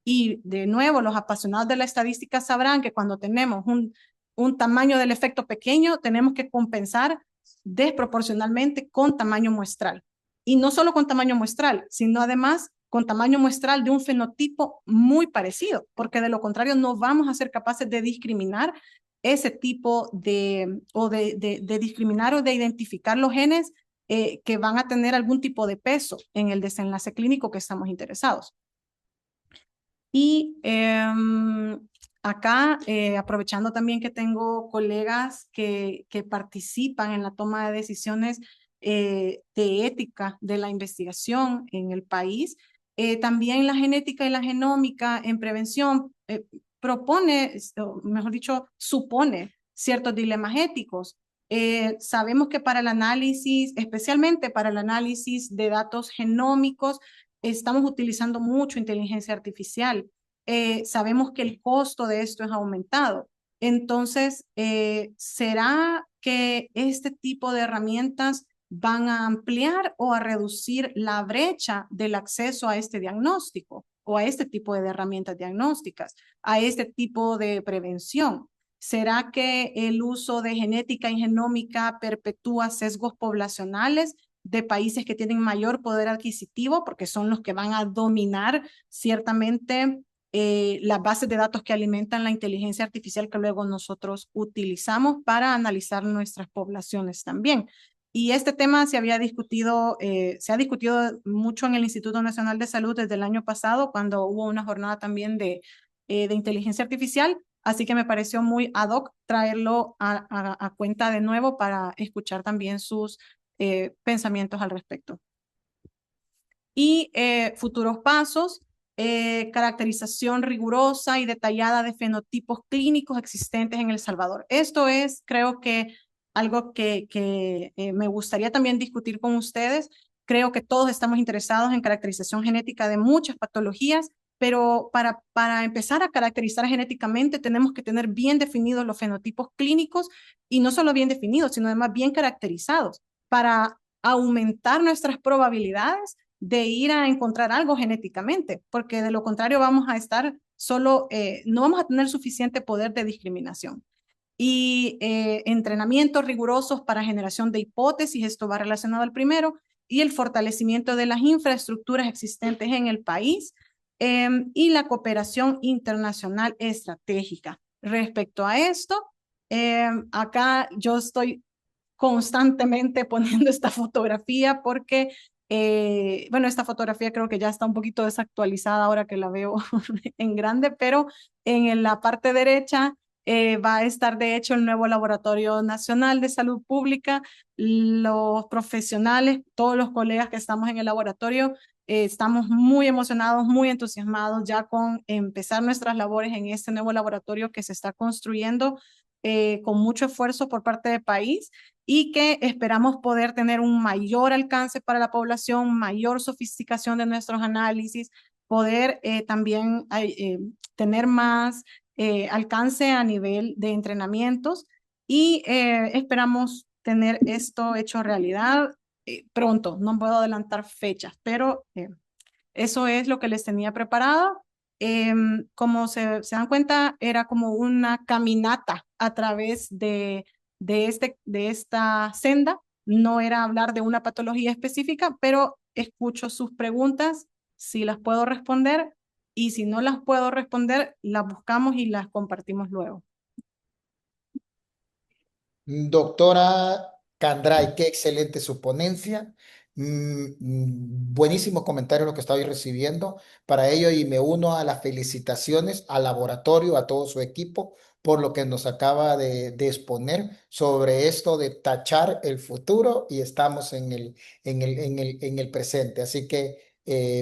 Y de nuevo, los apasionados de la estadística sabrán que cuando tenemos un tamaño del efecto pequeño, tenemos que compensar desproporcionalmente con tamaño muestral. Y no solo con tamaño muestral, sino además con tamaño muestral de un fenotipo muy parecido, porque de lo contrario no vamos a ser capaces de discriminar ese tipo de discriminar o de identificar los genes que van a tener algún tipo de peso en el desenlace clínico que estamos interesados. Y acá, aprovechando también que tengo colegas que participan en la toma de decisiones de ética de la investigación en el país, también la genética y la genómica en prevención propone, o mejor dicho, supone ciertos dilemas éticos. Sabemos que para el análisis, especialmente para el análisis de datos genómicos, estamos utilizando mucho inteligencia artificial. Sabemos que el costo de esto es aumentado. Entonces, ¿será que este tipo de herramientas van a ampliar o a reducir la brecha del acceso a este diagnóstico o a este tipo de herramientas diagnósticas, a este tipo de prevención? ¿Será que el uso de genética y genómica perpetúa sesgos poblacionales de países que tienen mayor poder adquisitivo, porque son los que van a dominar ciertamente las bases de datos que alimentan la inteligencia artificial que luego nosotros utilizamos para analizar nuestras poblaciones también? Y este tema se ha discutido mucho en el Instituto Nacional de Salud desde el año pasado, cuando hubo una jornada también de de inteligencia artificial, así que me pareció muy ad hoc traerlo a cuenta de nuevo para escuchar también sus pensamientos al respecto. Y futuros pasos, caracterización rigurosa y detallada de fenotipos clínicos existentes en El Salvador. Esto es, creo que, algo que me gustaría también discutir con ustedes. Creo que todos estamos interesados en caracterización genética de muchas patologías, pero para empezar a caracterizar genéticamente tenemos que tener bien definidos los fenotipos clínicos y no solo bien definidos, sino además bien caracterizados para aumentar nuestras probabilidades de ir a encontrar algo genéticamente, porque de lo contrario vamos a estar solo, no vamos a tener suficiente poder de discriminación. Y entrenamientos rigurosos para generación de hipótesis, esto va relacionado al primero, y el fortalecimiento de las infraestructuras existentes en el país y la cooperación internacional estratégica. Respecto a esto, acá yo estoy constantemente poniendo esta fotografía porque, bueno, esta fotografía creo que ya está un poquito desactualizada ahora que la veo en grande, pero en la parte derecha va a estar de hecho el nuevo Laboratorio Nacional de Salud Pública. Los profesionales, todos los colegas que estamos en el laboratorio, estamos muy emocionados, muy entusiasmados ya con empezar nuestras labores en este nuevo laboratorio que se está construyendo con mucho esfuerzo por parte del país y que esperamos poder tener un mayor alcance para la población, mayor sofisticación de nuestros análisis, poder también tener más alcance a nivel de entrenamientos y esperamos tener esto hecho realidad pronto. No puedo adelantar fechas, pero eso es lo que les tenía preparado. Como se dan cuenta, era como una caminata a través de esta senda. No era hablar de una patología específica, pero escucho sus preguntas, si las puedo responder y si no las puedo responder, las buscamos y las compartimos luego. Doctora Candray, qué excelente su ponencia. Buenísimo comentario lo que estoy recibiendo. Para ello, y me uno a las felicitaciones al laboratorio, a todo su equipo, por lo que nos acaba de exponer sobre esto de tachar el futuro y estamos en el presente. Así que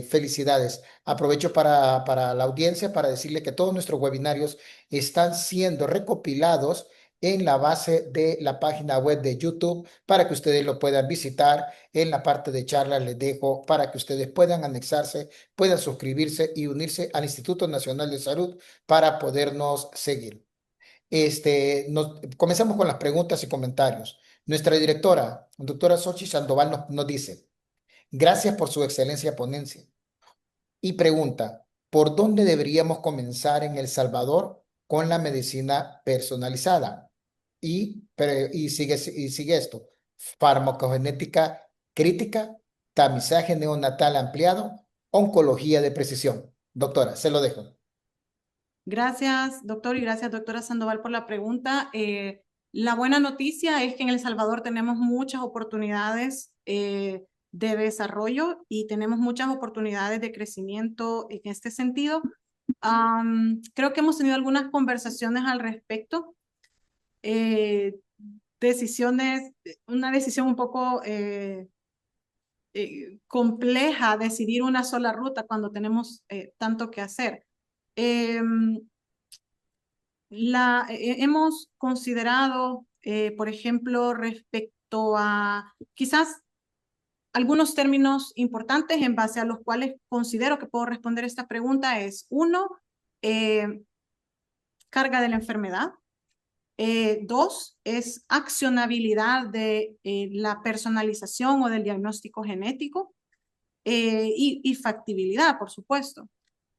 felicidades. Aprovecho para la audiencia para decirle que todos nuestros webinarios están siendo recopilados en la base de la página web de YouTube para que ustedes lo puedan visitar. En la parte de charlas les dejo para que ustedes puedan anexarse, puedan suscribirse y unirse al Instituto Nacional de Salud para podernos seguir. Comenzamos con las preguntas y comentarios. Nuestra directora, doctora Xochitl Sandoval, nos dice, gracias por su excelencia ponencia. Y pregunta, ¿por dónde deberíamos comenzar en El Salvador con la medicina personalizada? Y sigue esto, farmacogenética crítica, tamizaje neonatal ampliado, oncología de precisión. Doctora, se lo dejo. Gracias, doctor, y gracias, doctora Sandoval, por la pregunta. La buena noticia es que en El Salvador tenemos muchas oportunidades de desarrollo y tenemos muchas oportunidades de crecimiento en este sentido. Creo que hemos tenido algunas conversaciones al respecto. Una decisión un poco compleja, decidir una sola ruta cuando tenemos tanto que hacer. Hemos considerado, por ejemplo, respecto a quizás algunos términos importantes en base a los cuales considero que puedo responder esta pregunta es, uno, carga de la enfermedad. Dos, es accionabilidad de la personalización o del diagnóstico genético y factibilidad, por supuesto.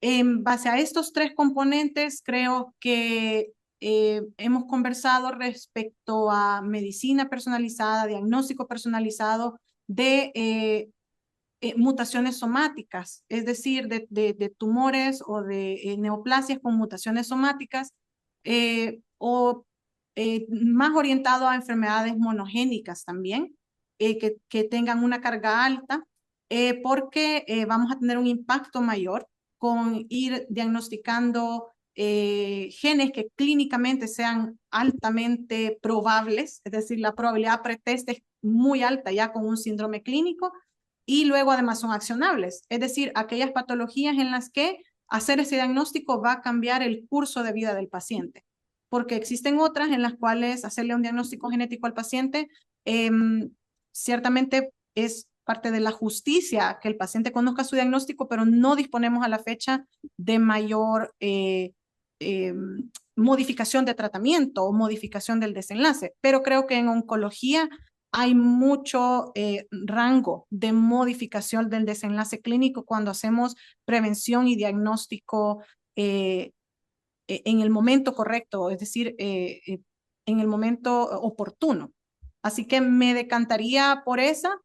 En base a estos tres componentes, creo que hemos conversado respecto a medicina personalizada, diagnóstico personalizado de mutaciones somáticas, es decir, de tumores o de neoplasias con mutaciones somáticas o más orientado a enfermedades monogénicas también, que tengan una carga alta, porque vamos a tener un impacto mayor con ir diagnosticando genes que clínicamente sean altamente probables, es decir, la probabilidad pretest es muy alta ya con un síndrome clínico, y luego además son accionables, es decir, aquellas patologías en las que hacer ese diagnóstico va a cambiar el curso de vida del paciente, porque existen otras en las cuales hacerle un diagnóstico genético al paciente ciertamente es parte de la justicia que el paciente conozca su diagnóstico, pero no disponemos a la fecha de mayor eh, modificación de tratamiento o modificación del desenlace. Pero creo que en oncología hay mucho rango de modificación del desenlace clínico cuando hacemos prevención y diagnóstico en el momento correcto, es decir, en el momento oportuno. Así que me decantaría por esa,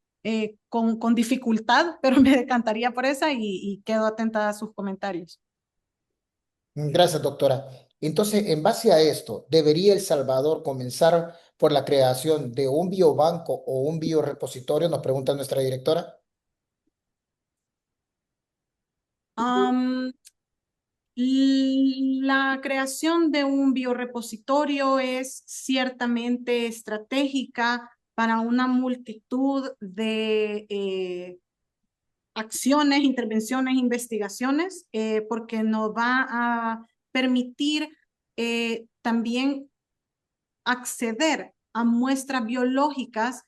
con dificultad, pero me decantaría por esa y quedo atenta a sus comentarios. Gracias, doctora. Entonces, en base a esto, ¿debería El Salvador comenzar por la creación de un biobanco o un biorepositorio? Nos pregunta nuestra directora. Um, La creación de un biorepositorio es ciertamente estratégica para una multitud de acciones, intervenciones, investigaciones, porque nos va a permitir también acceder a muestras biológicas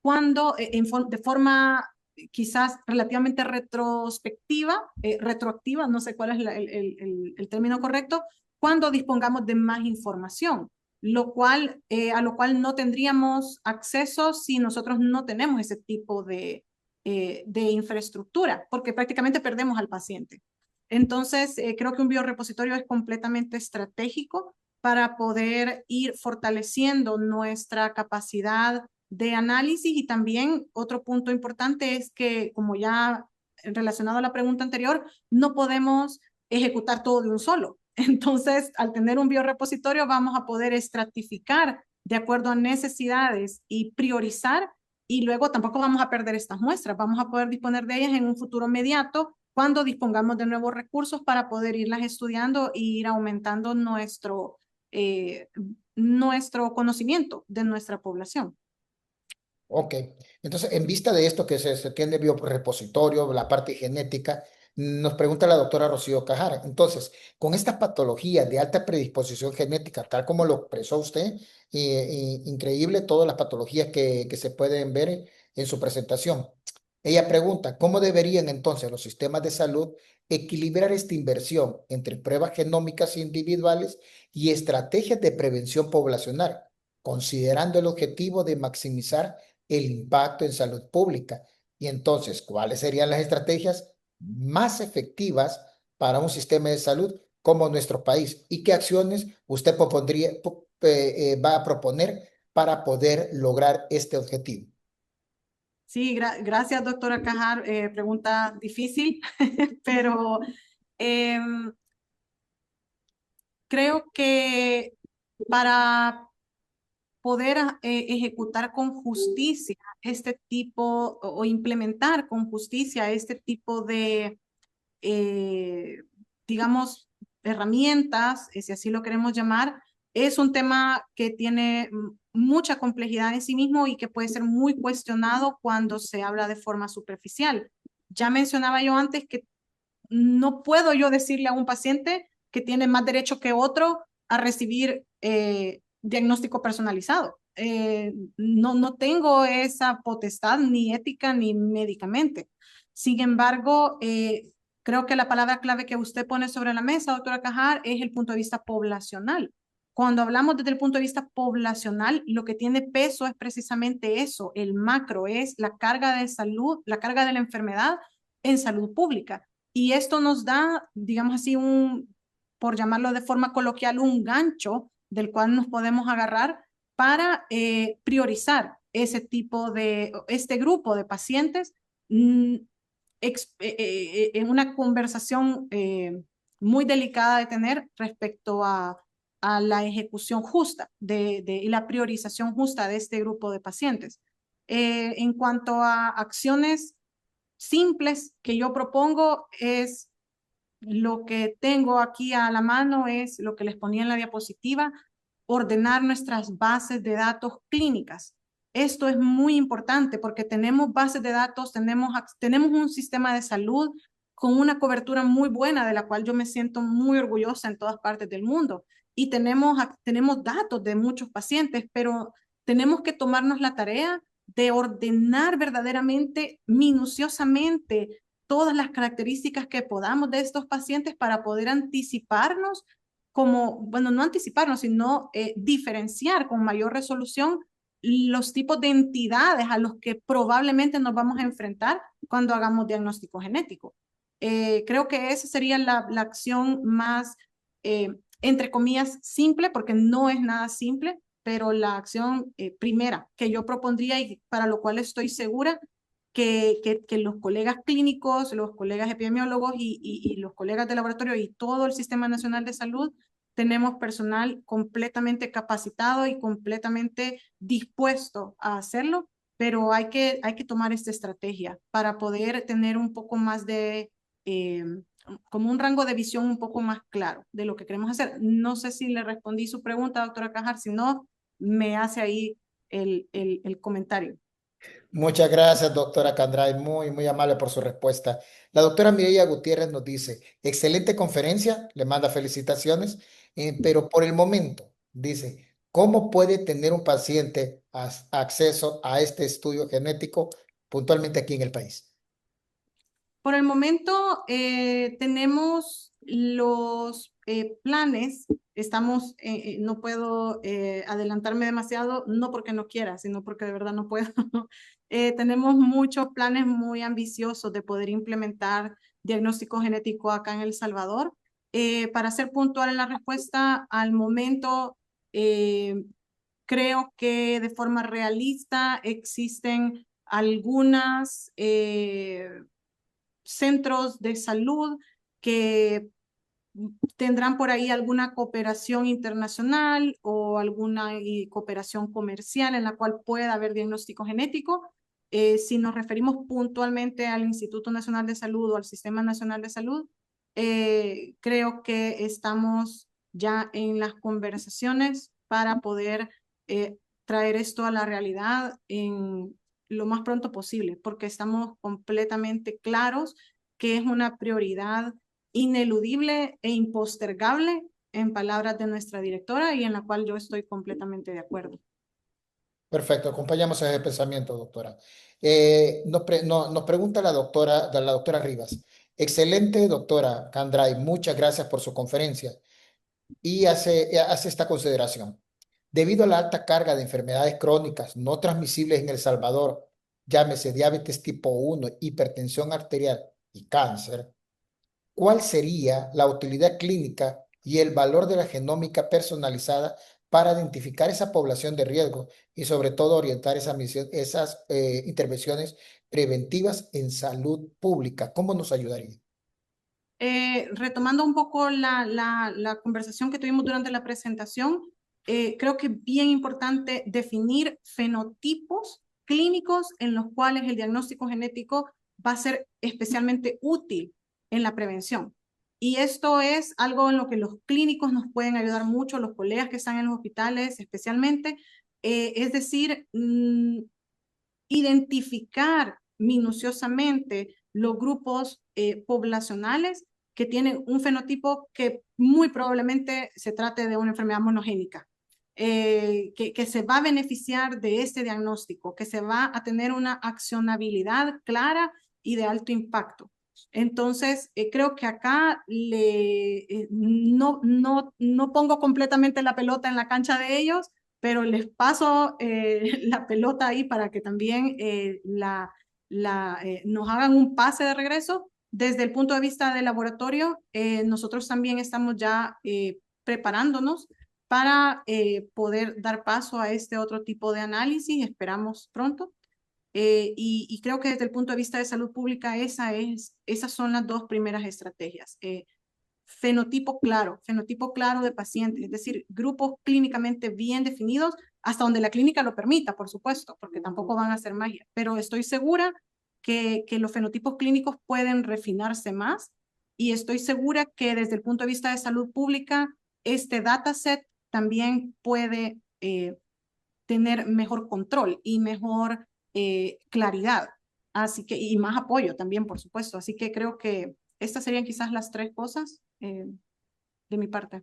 cuando de forma quizás relativamente retrospectiva, retroactiva, no sé cuál es el término correcto, cuando dispongamos de más información, a lo cual no tendríamos acceso si nosotros no tenemos ese tipo de infraestructura, porque prácticamente perdemos al paciente. Entonces, creo que un biorepositorio es completamente estratégico para poder ir fortaleciendo nuestra capacidad de análisis, y también otro punto importante es que, como ya relacionado a la pregunta anterior, no podemos ejecutar todo de un solo. Entonces, al tener un biorepositorio, vamos a poder estratificar de acuerdo a necesidades y priorizar, y luego tampoco vamos a perder estas muestras, vamos a poder disponer de ellas en un futuro inmediato cuando dispongamos de nuevos recursos para poder irlas estudiando e ir aumentando eh, nuestro conocimiento de nuestra población. Ok, entonces en vista de esto que se tiene biorepositorio, la parte genética, nos pregunta la doctora Rocío Cajara. Entonces, con estas patologías de alta predisposición genética, tal como lo expresó usted, increíble todas las patologías que se pueden ver en su presentación. Ella pregunta, ¿cómo deberían entonces los sistemas de salud equilibrar esta inversión entre pruebas genómicas individuales y estrategias de prevención poblacional, considerando el objetivo de maximizar el impacto en salud pública? Y entonces, ¿cuáles serían las estrategias más efectivas para un sistema de salud como nuestro país? ¿Y qué acciones usted va a proponer para poder lograr este objetivo? Sí, gracias, doctora Cajar. Pregunta difícil, pero eh, creo que para poder ejecutar con justicia este tipo o implementar con justicia este tipo de, eh, digamos, herramientas, si así lo queremos llamar, es un tema que tiene mucha complejidad en sí mismo y que puede ser muy cuestionado cuando se habla de forma superficial. Ya mencionaba yo antes que no puedo yo decirle a un paciente que tiene más derecho que otro a recibir diagnóstico personalizado. No tengo esa potestad ni ética ni médicamente. Sin embargo, creo que la palabra clave que usted pone sobre la mesa, doctora Cajar, es el punto de vista poblacional. Cuando hablamos desde el punto de vista poblacional, lo que tiene peso es precisamente eso, el macro, es la carga de salud, la carga de la enfermedad en salud pública. Y esto nos da, digamos así, por llamarlo de forma coloquial, un gancho del cual nos podemos agarrar para priorizar este grupo de pacientes en una conversación muy delicada de tener respecto a la ejecución justa y la priorización justa de este grupo de pacientes. En cuanto a acciones simples que yo propongo es Lo que tengo aquí a la mano es lo que les ponía en la diapositiva, ordenar nuestras bases de datos clínicas. Esto es muy importante porque tenemos bases de datos, tenemos un sistema de salud con una cobertura muy buena de la cual yo me siento muy orgullosa en todas partes del mundo. Y tenemos datos de muchos pacientes, pero tenemos que tomarnos la tarea de ordenar verdaderamente, minuciosamente, todas las características que podamos de estos pacientes para poder anticiparnos como, bueno, no anticiparnos, sino diferenciar con mayor resolución los tipos de entidades a los que probablemente nos vamos a enfrentar cuando hagamos diagnóstico genético. Creo que esa sería la acción más, entre comillas, simple, porque no es nada simple, pero la acción primera que yo propondría y para lo cual estoy segura que los colegas clínicos, los colegas epidemiólogos y los colegas de laboratorio y todo el Sistema Nacional de Salud tenemos personal completamente capacitado y completamente dispuesto a hacerlo, pero hay que tomar esta estrategia para poder tener un poco más de, como un rango de visión un poco más claro de lo que queremos hacer. No sé si le respondí su pregunta, doctora Cajar, si no, me hace ahí el comentario. Muchas gracias, doctora Candray, muy amable por su respuesta. La doctora Mireya Gutiérrez nos dice, excelente conferencia, le manda felicitaciones, pero por el momento, dice, ¿cómo puede tener un paciente acceso a este estudio genético puntualmente aquí en el país? Por el momento tenemos los planes, no puedo adelantarme demasiado, no porque no quiera, sino porque de verdad no puedo. Tenemos muchos planes muy ambiciosos de poder implementar diagnóstico genético acá en El Salvador. Para ser puntual en la respuesta, al momento eh, creo que de forma realista existen algunas centros de salud que tendrán por ahí alguna cooperación internacional o alguna cooperación comercial en la cual pueda haber diagnóstico genético. Si nos referimos puntualmente al Instituto Nacional de Salud o al Sistema Nacional de Salud, creo que estamos ya en las conversaciones para poder traer esto a la realidad en lo más pronto posible, porque estamos completamente claros que es una prioridad ineludible e impostergable, en palabras de nuestra directora, y en la cual yo estoy completamente de acuerdo. Perfecto, acompañamos ese pensamiento, doctora. Nos pregunta la doctora Rivas. Excelente, doctora Candray, muchas gracias por su conferencia. Y hace esta consideración. Debido a la alta carga de enfermedades crónicas no transmisibles en El Salvador, llámese diabetes tipo 1, hipertensión arterial y cáncer, ¿cuál sería la utilidad clínica y el valor de la genómica personalizada para identificar esa población de riesgo y sobre todo orientar esas intervenciones preventivas en salud pública? ¿Cómo nos ayudaría? Retomando un poco la conversación que tuvimos durante la presentación, creo que es bien importante definir fenotipos clínicos en los cuales el diagnóstico genético va a ser especialmente útil en la prevención. Y esto es algo en lo que los clínicos nos pueden ayudar mucho, los colegas que están en los hospitales especialmente, es decir, identificar minuciosamente los grupos poblacionales que tienen un fenotipo que muy probablemente se trate de una enfermedad monogénica, que se va a beneficiar de este diagnóstico, que se va a tener una accionabilidad clara y de alto impacto. Entonces, creo que acá no pongo completamente la pelota en la cancha de ellos, pero les paso la pelota ahí para que también nos hagan un pase de regreso. Desde el punto de vista del laboratorio, nosotros también estamos ya preparándonos para poder dar paso a este otro tipo de análisis, esperamos pronto. Y creo que desde el punto de vista de salud pública, esas son las dos primeras estrategias. Fenotipo claro de pacientes, es decir, grupos clínicamente bien definidos, hasta donde la clínica lo permita, por supuesto, porque tampoco van a hacer magia, pero estoy segura que los fenotipos clínicos pueden refinarse más y estoy segura que desde el punto de vista de salud pública, este dataset también puede tener mejor control y mejor claridad. Así que, y más apoyo también, por supuesto. Así que creo que estas serían quizás las tres cosas de mi parte.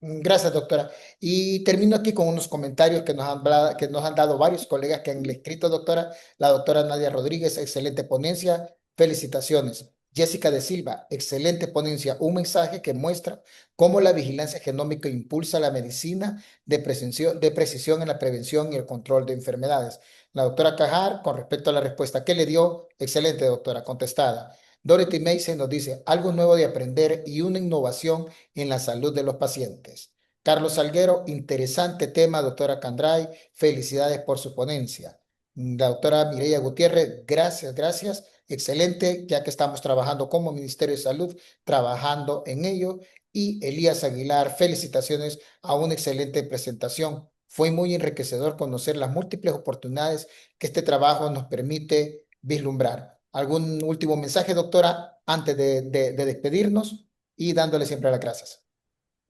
Gracias, doctora. Y termino aquí con unos comentarios que nos han dado varios colegas que han escrito, doctora. La doctora Nadia Rodríguez, excelente ponencia. Felicitaciones. Jessica de Silva, excelente ponencia. Un mensaje que muestra cómo la vigilancia genómica impulsa la medicina de precisión en la prevención y el control de enfermedades. La doctora Cajar, con respecto a la respuesta que le dio, excelente, doctora, contestada. Dorothy Mason nos dice, algo nuevo de aprender y una innovación en la salud de los pacientes. Carlos Salguero, interesante tema, doctora Candray, felicidades por su ponencia. La doctora Mireya Gutiérrez, gracias, gracias, excelente, ya que estamos trabajando como Ministerio de Salud, trabajando en ello. Y Elías Aguilar, felicitaciones a una excelente presentación. Fue muy enriquecedor conocer las múltiples oportunidades que este trabajo nos permite vislumbrar. ¿Algún último mensaje, doctora, antes de despedirnos? Y dándole siempre las gracias.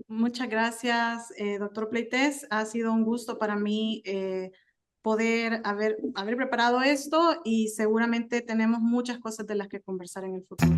Muchas gracias, doctor Pleites. Ha sido un gusto para mí poder haber preparado esto y seguramente tenemos muchas cosas de las que conversar en el futuro.